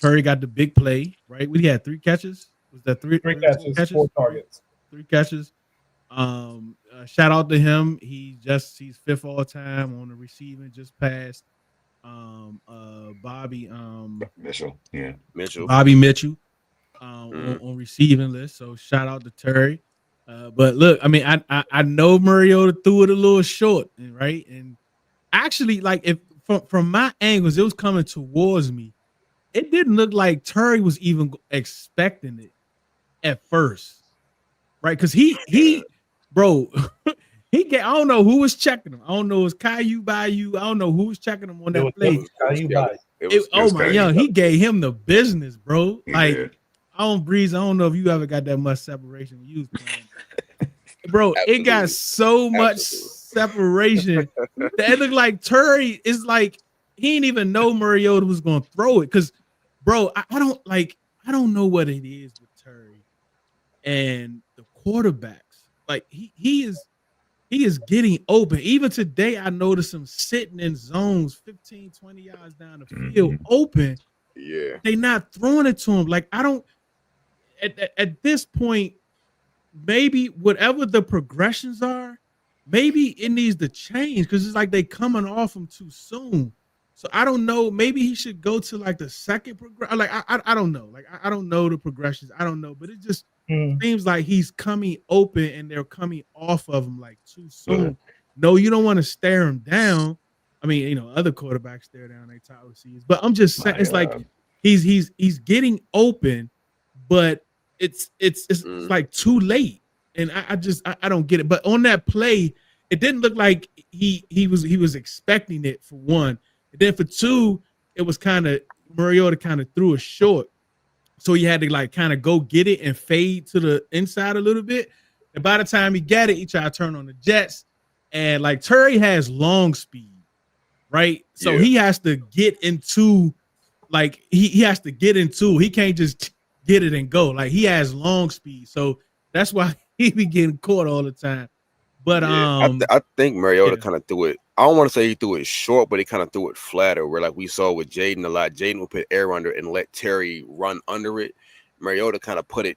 Terry got the big play, right? We had 3 catches. Was that 3 catches, 4 targets, 3 catches. Shout out to him. He's 5th all time on the receiving. Just passed Bobby Mitchell. Yeah, Bobby Mitchell on receiving list. So shout out to Terry. But look, I mean, I know Mariota threw it a little short, right? And actually, like if from my angles, it was coming towards me. It didn't look like Terry was even expecting it at first, right? Because he. Bro, I don't know who was checking him. I don't know. It was Caillou Bayou. I don't know who was checking him on that play. He gave him the business, bro. Like, I don't know if you ever got that much separation when you was playing. Bro, it got so much separation that it looked like Terry is like, he didn't even know Mariota was going to throw it. Because, bro, I don't know what it is with Terry and the quarterbacks. Like he is getting open. Even today, I noticed him sitting in zones 15, 20 yards down the field open. Yeah. They not throwing it to him. Like I don't at this point, maybe whatever the progressions are, maybe it needs to change because it's like they coming off him too soon. So I don't know. Maybe he should go to like the second progression. Like I don't know. Like I don't know the progressions. I don't know, but it just seems like he's coming open and they're coming off of him like too soon. No, you don't want to stare him down. I mean, you know, other quarterbacks stare down their top receivers, but I'm just saying it's like he's getting open, but it's like too late, and I don't get it. But on that play, it didn't look like he was expecting it for one, and then for 2, it was kind of Mariota kind of threw it short. So he had to like kind of go get it and fade to the inside a little bit. And by the time he got it, he tried to turn on the jets. And like Terry has long speed, right? So he has to get into like he has to get into. He can't just get it and go. Like he has long speed. So that's why he be getting caught all the time. But I think Mariota kind of threw it. I don't want to say he threw it short, but he kind of threw it flatter, where like we saw with Jaden a lot. Jaden would put air under it and let Terry run under it. Mariota kind of put it,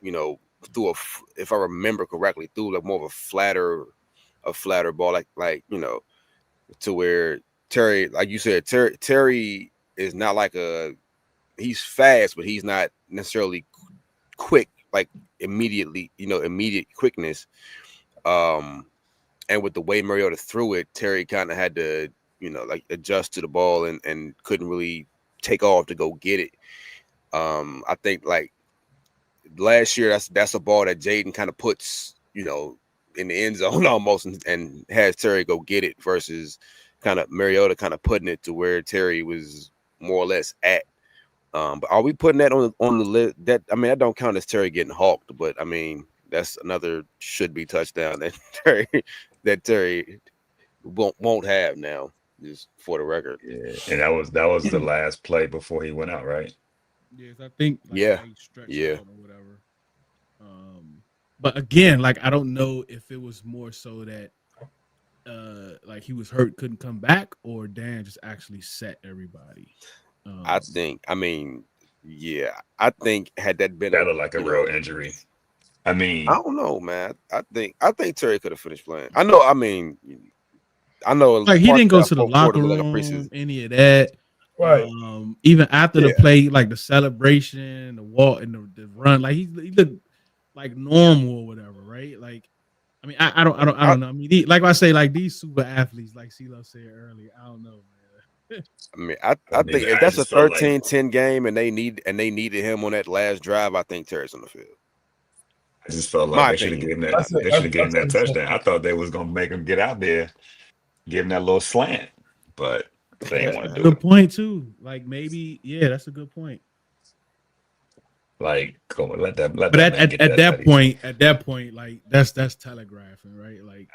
you know, through if I remember correctly, through like more of a flatter ball, like you know, to where Terry, like you said, Terry is not like he's fast, but he's not necessarily quick, like immediate quickness. And with the way Mariota threw it, Terry kind of had to, you know, like adjust to the ball and couldn't really take off to go get it. I think like last year, that's a ball that Jaden kind of puts, you know, in the end zone almost and has Terry go get it versus kind of Mariota kind of putting it to where Terry was more or less at. But are we putting that on the list? That I mean, that don't count as Terry getting hawked, but I mean, That's another should be touchdown that Terry won't have now. Just for the record. Yeah, and that was the last play before he went out, right? Yes, I think like Yeah. he stretched Yeah. out or whatever. But again, like I don't know if it was more so that like he was hurt, couldn't come back, or Dan just actually set everybody. I think had that been That looked like a real injury. I mean, I don't know, man. I think Terry could have finished playing. I know like he didn't go that to the fourth quarter locker looked like a room, preseason. any of that. Right. Even after the Yeah. play, like the celebration, the walk, and the run, like he looked like normal or whatever, right? Like, I mean, I don't know. I mean, like I say, like these super athletes, like Ceelo said earlier, I don't know, man. I mean, I think if that's a 13-10 game and they needed him on that last drive, I think Terry's on the field. I just felt My like they should have opinion. given that. They should have given that touchdown. I thought they was gonna make him get out there, give him that little slant, but they didn't want to do Good it. point too. Like maybe, yeah, that's a good point. Like, come on, let that. But at that point, like that's telegraphing, right? Like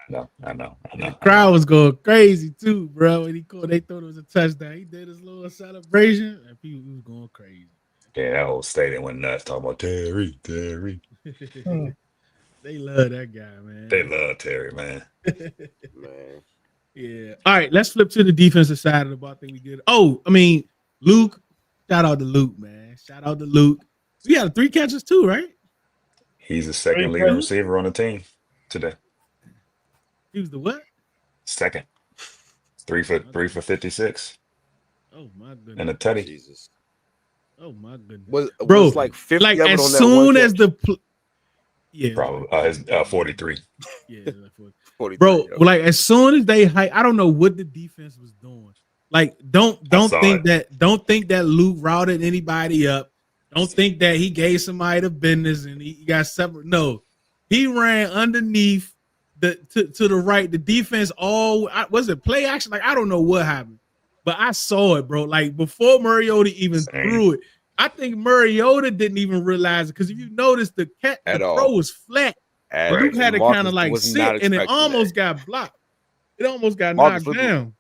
I know. the crowd was going crazy too, bro. When they thought it was a touchdown. He did his little celebration, and people was going crazy. Yeah, that whole stadium went nuts talking about Terry. They love that guy, man. They love Terry, man. Man. Yeah. All right, let's flip to the defensive side of the ball. I think we good. Oh, I mean, Luke. Shout out to Luke, man. Shout out to Luke. We had 3 catches too, right? He's the second leading receiver on the team today. He was the what? Second. 3 for 56. Oh my goodness. And a tutty. Jesus. Oh my goodness. Was like 50 like of it as on that soon one as catch? the yeah, Probably 43. Yeah, 43, bro. yo. Like as soon as they hike, I don't know what the defense was doing. Like don't think that Luke routed anybody up. Don't think that he gave somebody the business and he got separate. No, he ran underneath to the right. The defense was it play action? Like I don't know what happened, but I saw it, bro. Like before Mariota even threw it, I think Mariota didn't even realize it because if you notice the throw was flat. Luke had to kind of like sit and it almost got blocked. It almost got knocked down.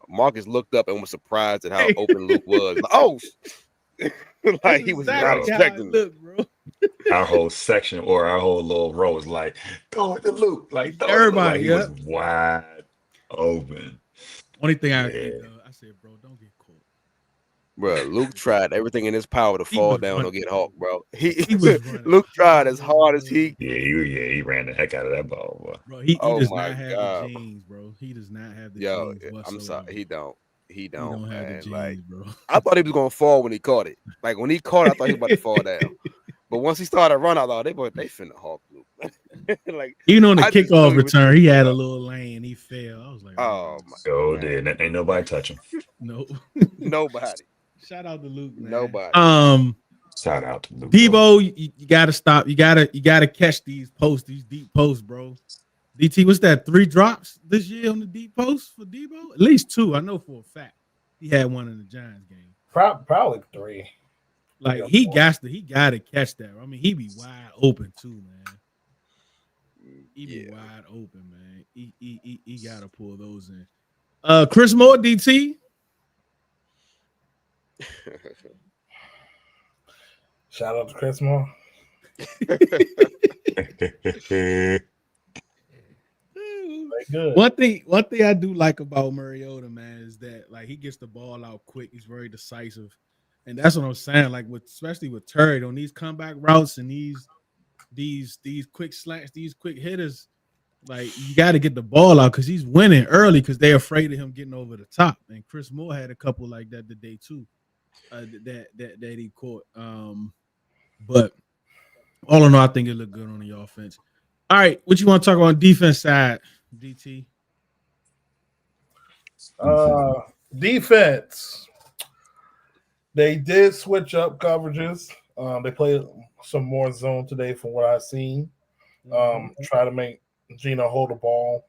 Marcus looked up and was surprised at how open Luke was. Like, oh, like he was not expecting it, bro. Our whole section or our whole little row was like, throw it to Luke. Like everybody, he was wide open. Only thing I said, bro, don't get caught. Bro, Luke tried everything in his power to fall down or get hawked, bro. He was Luke tried as hard as he. He ran the heck out of that ball, bro. He does not have the genes, bro. He does not have the genes whatsoever. I'm sorry, he don't. He don't have the genes, like, bro. I thought he was gonna fall when he caught it. Like when he caught it, I thought he was about to fall down. But once he started running, I thought they finna hawk Luke. Like even on the kickoff return, he had a little lane. He fell. I was like, oh my god. Did ain't nobody touch him. No, nobody. Shout out to Luke, man. Nobody. Shout out to Luke. Debo, you gotta stop. You gotta catch these deep posts, bro. DT, what's that? 3 drops this year on the deep post for Debo? At least 2. I know for a fact. He had one in the Giants game. Probably 3. Like he got to catch that. I mean, he be wide open too, man. He be wide open, man. He got to pull those in. Chris Moore, DT. Shout out to Chris Moore. Good. One thing I do like about Mariota, man, is that like he gets the ball out quick. He's very decisive, and that's what I'm saying. Like especially with Terry on these comeback routes and these quick slants, these quick hitters, like you got to get the ball out because he's winning early because they're afraid of him getting over the top. And Chris Moore had a couple like that today too, that he caught. But all in all, I think it looked good on the offense. All right, what you want to talk about on defense side, DT? Defense. They did switch up coverages. They played some more zone today from what I've seen. Try to make Gino hold the ball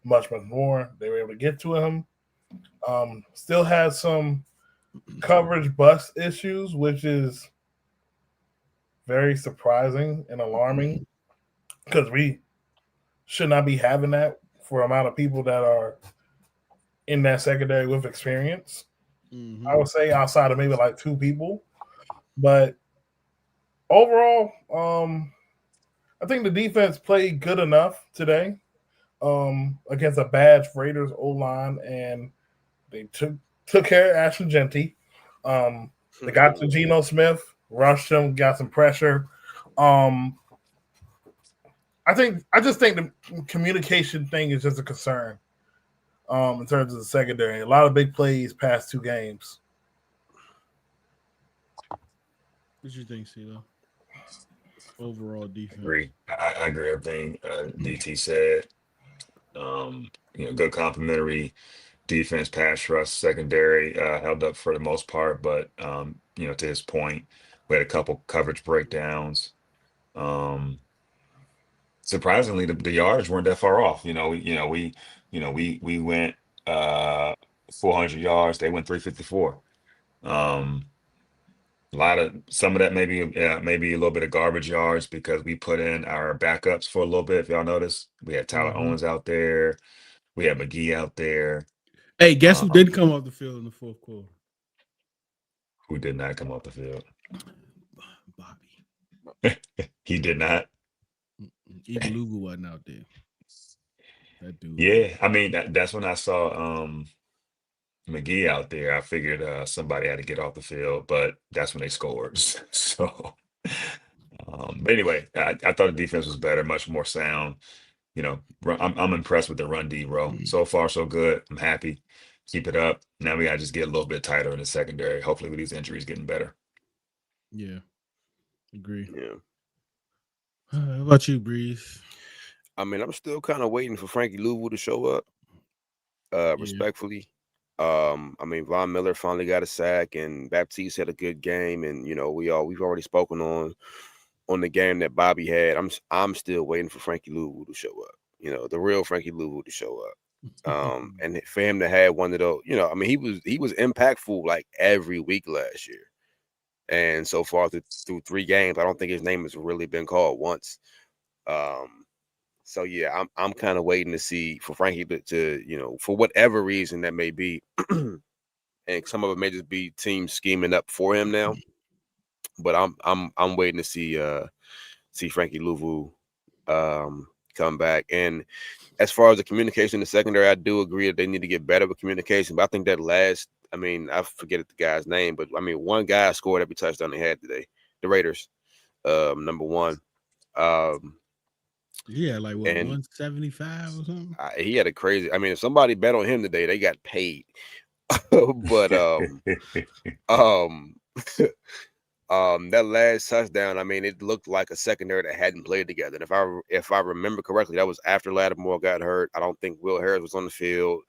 much more. They were able to get to him. Still has some coverage bust issues, which is very surprising and alarming. because we should not be having that for amount of people that are in that secondary with experience. Mm-hmm. I would say outside of maybe like two people, but overall, I think the defense played good enough today against a bad Raiders O line, and they took care of Ashton Genty. They got to Geno Smith, rushed him, got some pressure. Um, I just think the communication thing is just a concern in terms of the secondary. A lot of big plays past two games. What you think, Ceelo? Overall defense. I agree everything DT said. Good complimentary defense, pass rush, secondary held up for the most part, but to his point, we had a couple coverage breakdowns. Surprisingly, the yards weren't that far off. We went 400 yards. They went 354. Some of that maybe a little bit of garbage yards because we put in our backups for a little bit. If y'all notice, we had Tyler Owens out there. We had McGee out there. Hey, guess who didn't come off the field in the fourth quarter? Who did not come off the field? Bobby. He did not. Even Lugu wasn't out there. That dude. Yeah, I mean that's when I saw McGee out there. I figured somebody had to get off the field, but that's when they scored. So, but anyway, I thought the defense was better, much more sound. I'm impressed with the run D, bro. So far, so good. I'm happy. Keep it up. Now we gotta just get a little bit tighter in the secondary. Hopefully, with these injuries getting better. Yeah, agree. Yeah. How about you, Breeze? I mean, I'm still kind of waiting for Frankie Louisville to show up. Respectfully. I mean, Von Miller finally got a sack, and Baptiste had a good game, and we've already spoken on the game that Bobby had. I'm still waiting for Frankie Louisville to show up. The real Frankie Louisville to show up. And for him to have one of those, I mean, he was impactful like every week last year, and so far through 3 games, I don't think his name has really been called once. So yeah, I'm kind of waiting to see for Frankie to for whatever reason that may be, and some of it may just be teams scheming up for him now. But I'm waiting to see Frankie Louvu come back. And as far as the communication in the secondary, I do agree that they need to get better with communication. But I think that I forget the guy's name, but I mean, one guy scored every touchdown they had today. The Raiders, number one. Yeah, like what, 175 or something? He had a crazy. I mean, if somebody bet on him today, they got paid. But that last touchdown, I mean, it looked like a secondary that hadn't played together. And if I remember correctly, that was after Lattimore got hurt. I don't think Will Harris was on the field.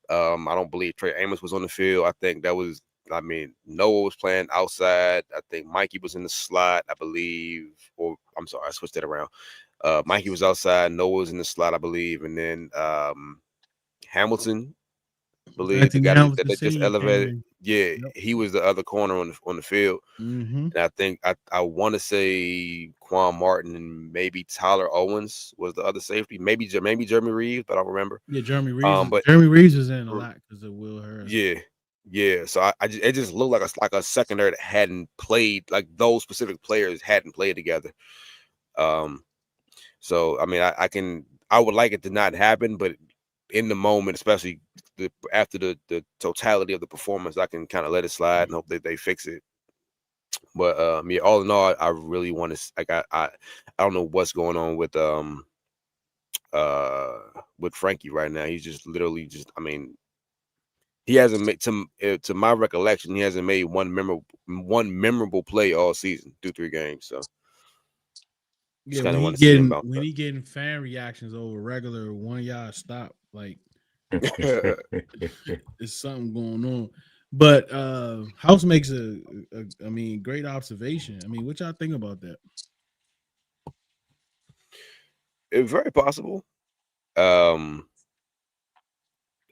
I don't believe Trey Amos was on the field. I think Noah was playing outside. I think Mikey was in the slot, I believe. Or I'm sorry, I switched it around. Mikey was outside. Noah was in the slot, I believe. And then Hamilton, I believe the guy that they just elevated. Yeah, yep. He was the other corner on the field. Mm-hmm. And I think I want to say Quan Martin and maybe Tyler Owens was the other safety. Maybe Jeremy Reeves, but I don't remember. Yeah, Jeremy Reeves. But Jeremy Reeves was in a lot because of Will Harris. Yeah. So it just looked like a secondary that hadn't played, like those specific players hadn't played together. So I mean, I would like it to not happen, but in the moment, especially after the totality of the performance, I can kind of let it slide and hope that they fix it. But yeah, all in all, I really want to. Like I don't know what's going on with Frankie right now. He's just literally I mean, he hasn't made to my recollection, he hasn't made one memorable play all season through 3 games. So yeah, when he getting fan reactions over regular 1 yard stop, like there's something going on. But House makes a great observation. I mean, what y'all think about that? It's very possible. I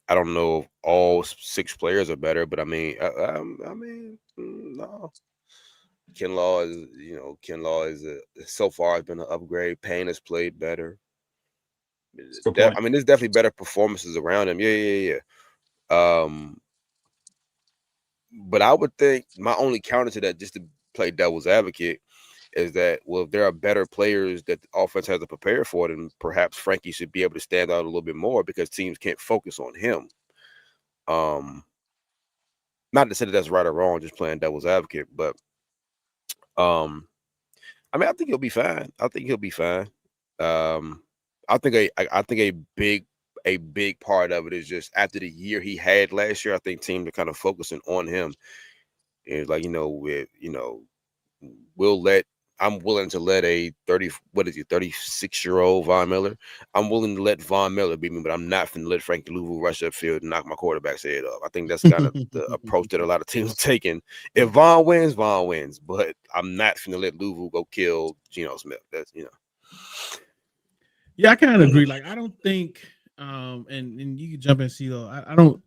don't know if all 6 players are better, but I mean, no. Kinlaw is so far has been an upgrade. Payne has played better. That's a good point. I mean, there's definitely better performances around him. Yeah. But I would think my only counter to that, just to play devil's advocate, is that, well, if there are better players that the offense has to prepare for, then perhaps Frankie should be able to stand out a little bit more because teams can't focus on him. Not to say that that's right or wrong, just playing devil's advocate, but I mean, I think he'll be fine. I think a big part of it is just after the year he had last year, I think teams are kind of focusing on him. It's like, I'm willing to let a 36-year-old Von Miller. I'm willing to let Von Miller beat me, but I'm not finna let Frankie Louvu rush upfield and knock my quarterback's head off. I think that's kind of the approach that a lot of teams are taking. If Von wins, but I'm not finna let Louvu go kill Geno Smith. That's Yeah, I kind of agree. Like, I don't think, and you can jump in, Ceelo.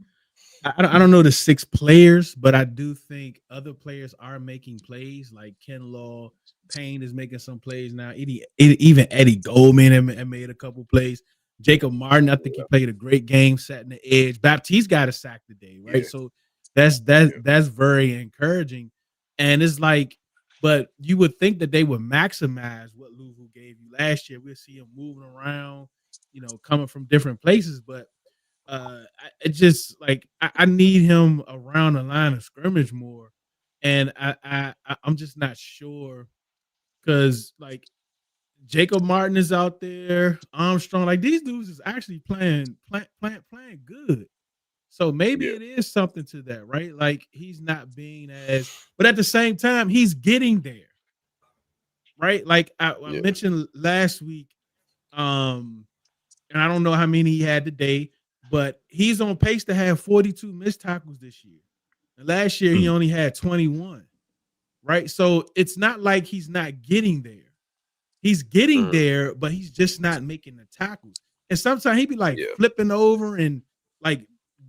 I don't know the 6 players, but I do think other players are making plays. Like Kinlaw, Payne is making some plays now. Even Eddie Goldman had made a couple plays. Jacob Martin, I think he played a great game, setting the edge. Baptiste got a sack today, right? Yeah. So that's very encouraging. And it's like, but you would think that they would maximize what Louisville gave you last year. We'll see him moving around, coming from different places, but it just like I need him around the line of scrimmage more, and I'm just not sure because like Jacob Martin is out there, Armstrong, like these dudes is actually playing good. So maybe it is something to that, right? Like he's not being but at the same time he's getting there, right? Like I mentioned last week, and I don't know how many he had today, but he's on pace to have 42 missed tackles this year. And last year he only had 21, right? So it's not like he's not getting there. He's getting there, but he's just not making the tackles. And sometimes he be like flipping over and like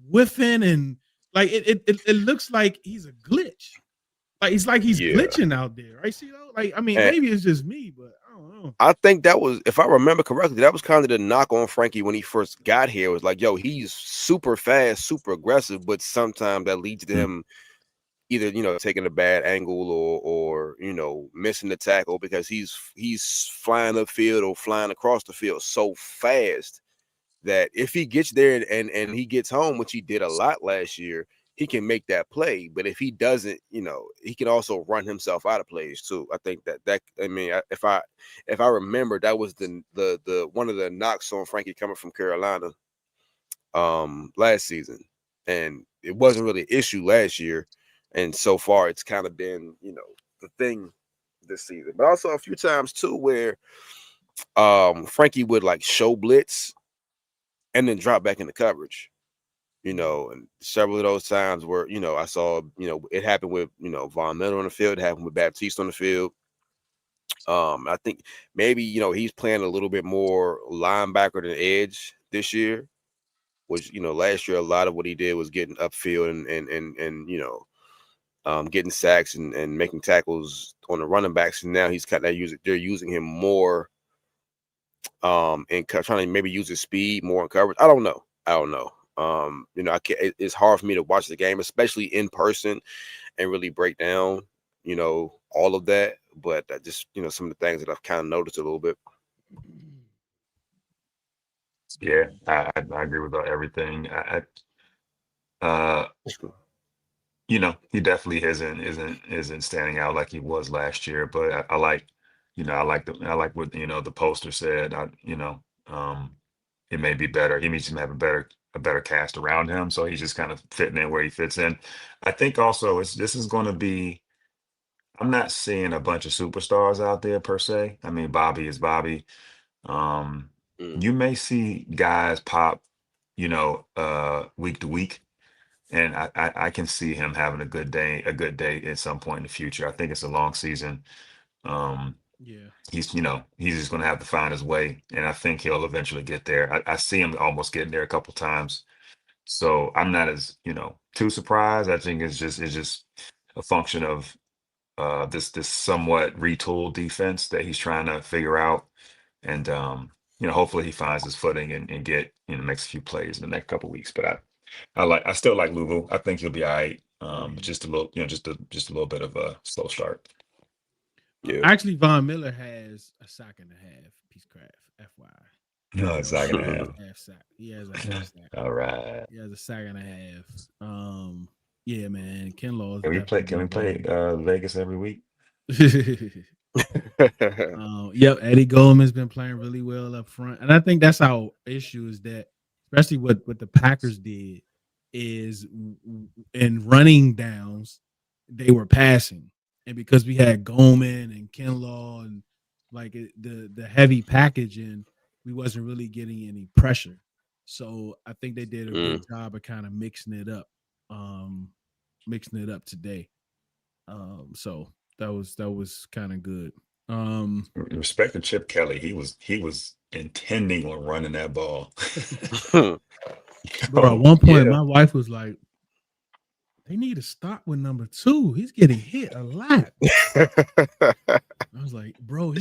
whiffing, and like it looks like he's a glitch. Like he's glitching out there, right? See, like I mean, maybe it's just me, but I don't know. I think that was, if I remember correctly, that was kind of the knock on Frankie when he first got here. It was like, yo, he's super fast, super aggressive, but sometimes that leads to him either taking a bad angle or missing the tackle because he's flying upfield or flying across the field so fast that if he gets there and he gets home, which he did a lot last year, he can make that play. But if he doesn't, he can also run himself out of plays too. I think that I mean, if I remember, that was the one of the knocks on Frankie coming from Carolina last season, and it wasn't really an issue last year. And so far, it's kind of been, the thing this season. But also a few times too where Frankie would like show blitz and then drop back into coverage. And several of those times where, I saw, it happened with, Von Miller on the field, it happened with Baptiste on the field. I think maybe, he's playing a little bit more linebacker than edge this year, which, last year, a lot of what he did was getting upfield and getting sacks and making tackles on the running backs. And now he's kind of they're using him more and trying to maybe use his speed more in coverage. I don't know. It's hard for me to watch the game, especially in person, and really break down, all of that. But just, some of the things that I've kind of noticed a little bit. Yeah, I agree with everything. He definitely isn't standing out like he was last year. But I like, I like what the poster said. It may be better. He needs to have a better cast around him, so he's just kind of fitting in where he fits in. I think also this is going to be. I'm not seeing a bunch of superstars out there per se. I mean, Bobby is Bobby. You may see guys pop, week to week, and I can see him having a good day at some point in the future. I think it's a long season. He's just going to have to find his way, and I think he'll eventually get there. I see him almost getting there a couple times, so I'm not as too surprised. I think it's just a function of this somewhat retooled defense that he's trying to figure out, and hopefully he finds his footing and get makes a few plays in the next couple weeks. But I still like Louisville. I think he'll be all right. Just a little, just a little bit of a slow start. Yeah. Actually, Von Miller has a sack and a half. Peacecraft, FYI. No, it's not gonna have. Half sack. He has a half sack. All right. He has a sack and a half. Yeah, man. Kinlaw is Can we play? definitely Can we play Vegas every week? Yep, Eddie Goldman's been playing really well up front, and I think that's our issue is that, especially what the Packers did, is in running downs they were passing, and because we had Goldman and Kinlaw and like the heavy package in, we wasn't really getting any pressure. So I think they did a good job of kind of mixing it up today. So that was kind of good. Respect to Chip Kelly. He was intending on running that ball. Bro, at one point, my wife was like, "They need to stop with number 2. He's getting hit a lot." I was like, "Bro,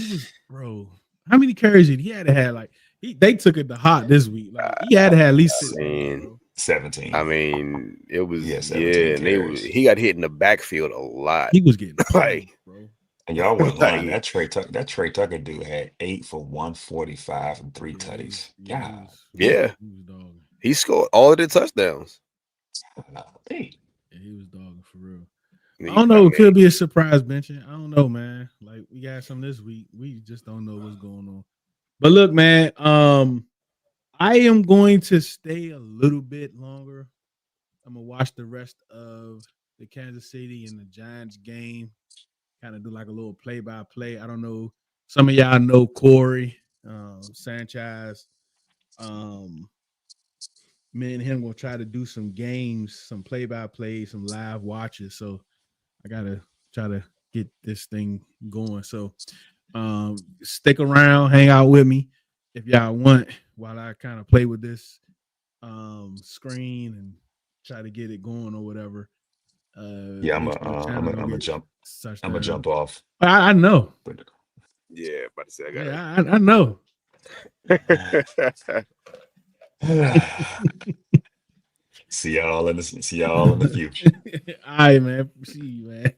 how many carries did he had to have? Like, they took it to hot this week. Like, he had to have at least 17. I mean, it was and he got hit in the backfield a lot. He was getting like, bro. And y'all wasn't lying. That Trey Tucker dude had 8 for 145 and 3 tutties. Yeah. He scored all of the touchdowns. He was dogging for real. I don't know. It could be a surprise benching. I don't know, man. Like, we got some this week. We just don't know what's going on. But look, man, I am going to stay a little bit longer. I'm gonna watch the rest of the Kansas City and the Giants game. Kind of do like a little play-by-play. I don't know. Some of y'all know Corey Sanchez. Me and him gonna try to do some games, some play-by-play, some live watches. So I gotta try to get this thing going. So stick around, hang out with me if y'all want while I kind of play with this screen and try to get it going or whatever. I'm gonna jump off. I know. Yeah, about to say I know. See y'all in the future. All right, man. See you, man.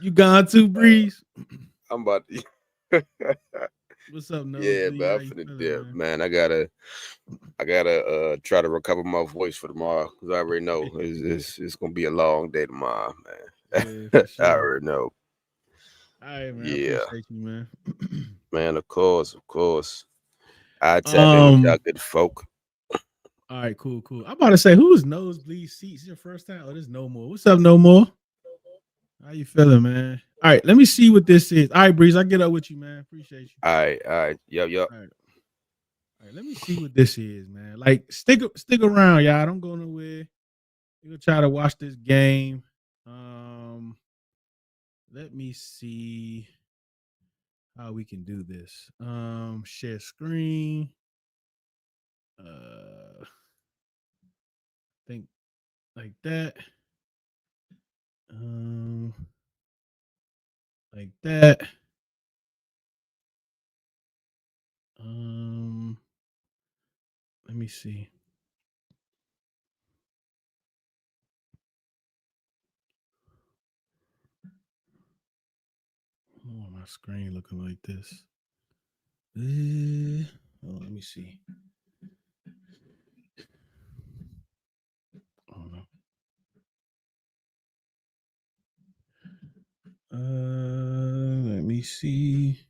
you gone too, Breeze? I'm about to. What's up, no? Yeah, man, I'm finna dip, man. I gotta try to recover my voice for tomorrow because I already know it's gonna be a long day tomorrow, man. Yeah, sure. I already know. All right, man. Yeah, I appreciate you, man. Man, of course. I tap in with y'all good folk. All right, cool. I'm about to say, who's nosebleed seats? Your first time? Oh, there's No More. What's up, No More? How you feeling, man? All right, let me see what this is. All right, Breeze, I'll get up with you, man. Appreciate you. All right. Yep. All right, let me see what this is, man. Like, stick around, y'all. Don't go nowhere. We're gonna try to watch this game. Let me see how we can do this. Share screen. Think like that. Like that. Let me see. Oh, my screen looking like this. Let me see. Oh no. Let me see.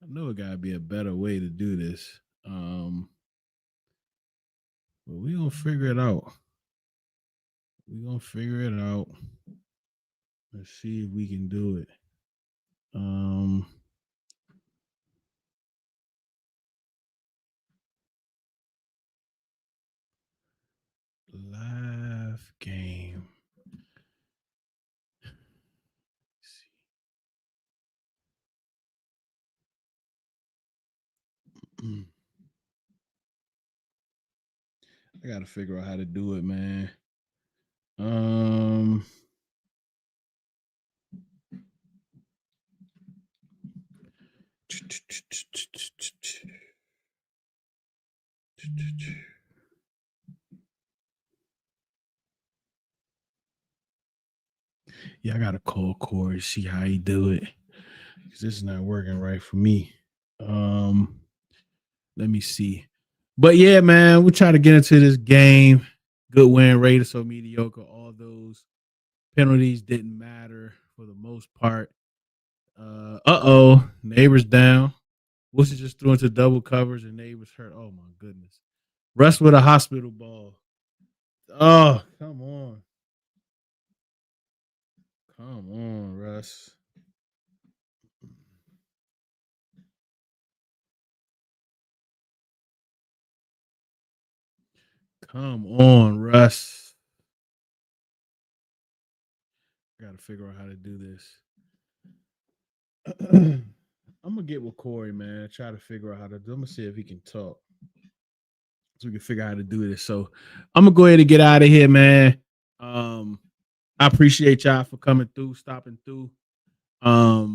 I know it gotta be a better way to do this. But we gonna figure it out. Let's see if we can do it. Live game. I gotta figure out how to do it, man. Yeah, I gotta call Corey, see how he do it. Because this is not working right for me. Let me see. But yeah, man, we'll try to get into this game. Good win, Raiders so mediocre. All those penalties didn't matter for the most part. Neighbors down. Worcester just threw into double covers and Neighbors hurt. Oh my goodness. Russ with a hospital ball. Oh, come on. Come on, Russ. Come on, Russ. I gotta figure out how to do this. I'm gonna get with Corey, man. Try to figure out how to do. I'm gonna see if he can talk, so we can figure out how to do this. So I'm gonna go ahead and get out of here, man. I appreciate y'all for coming through, stopping through. I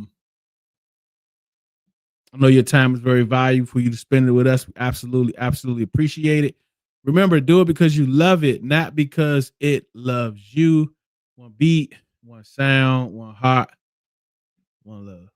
know your time is very valuable for you to spend it with us. We absolutely, absolutely appreciate it. Remember, do it because you love it, not because it loves you. One beat, one sound, one heart, one love.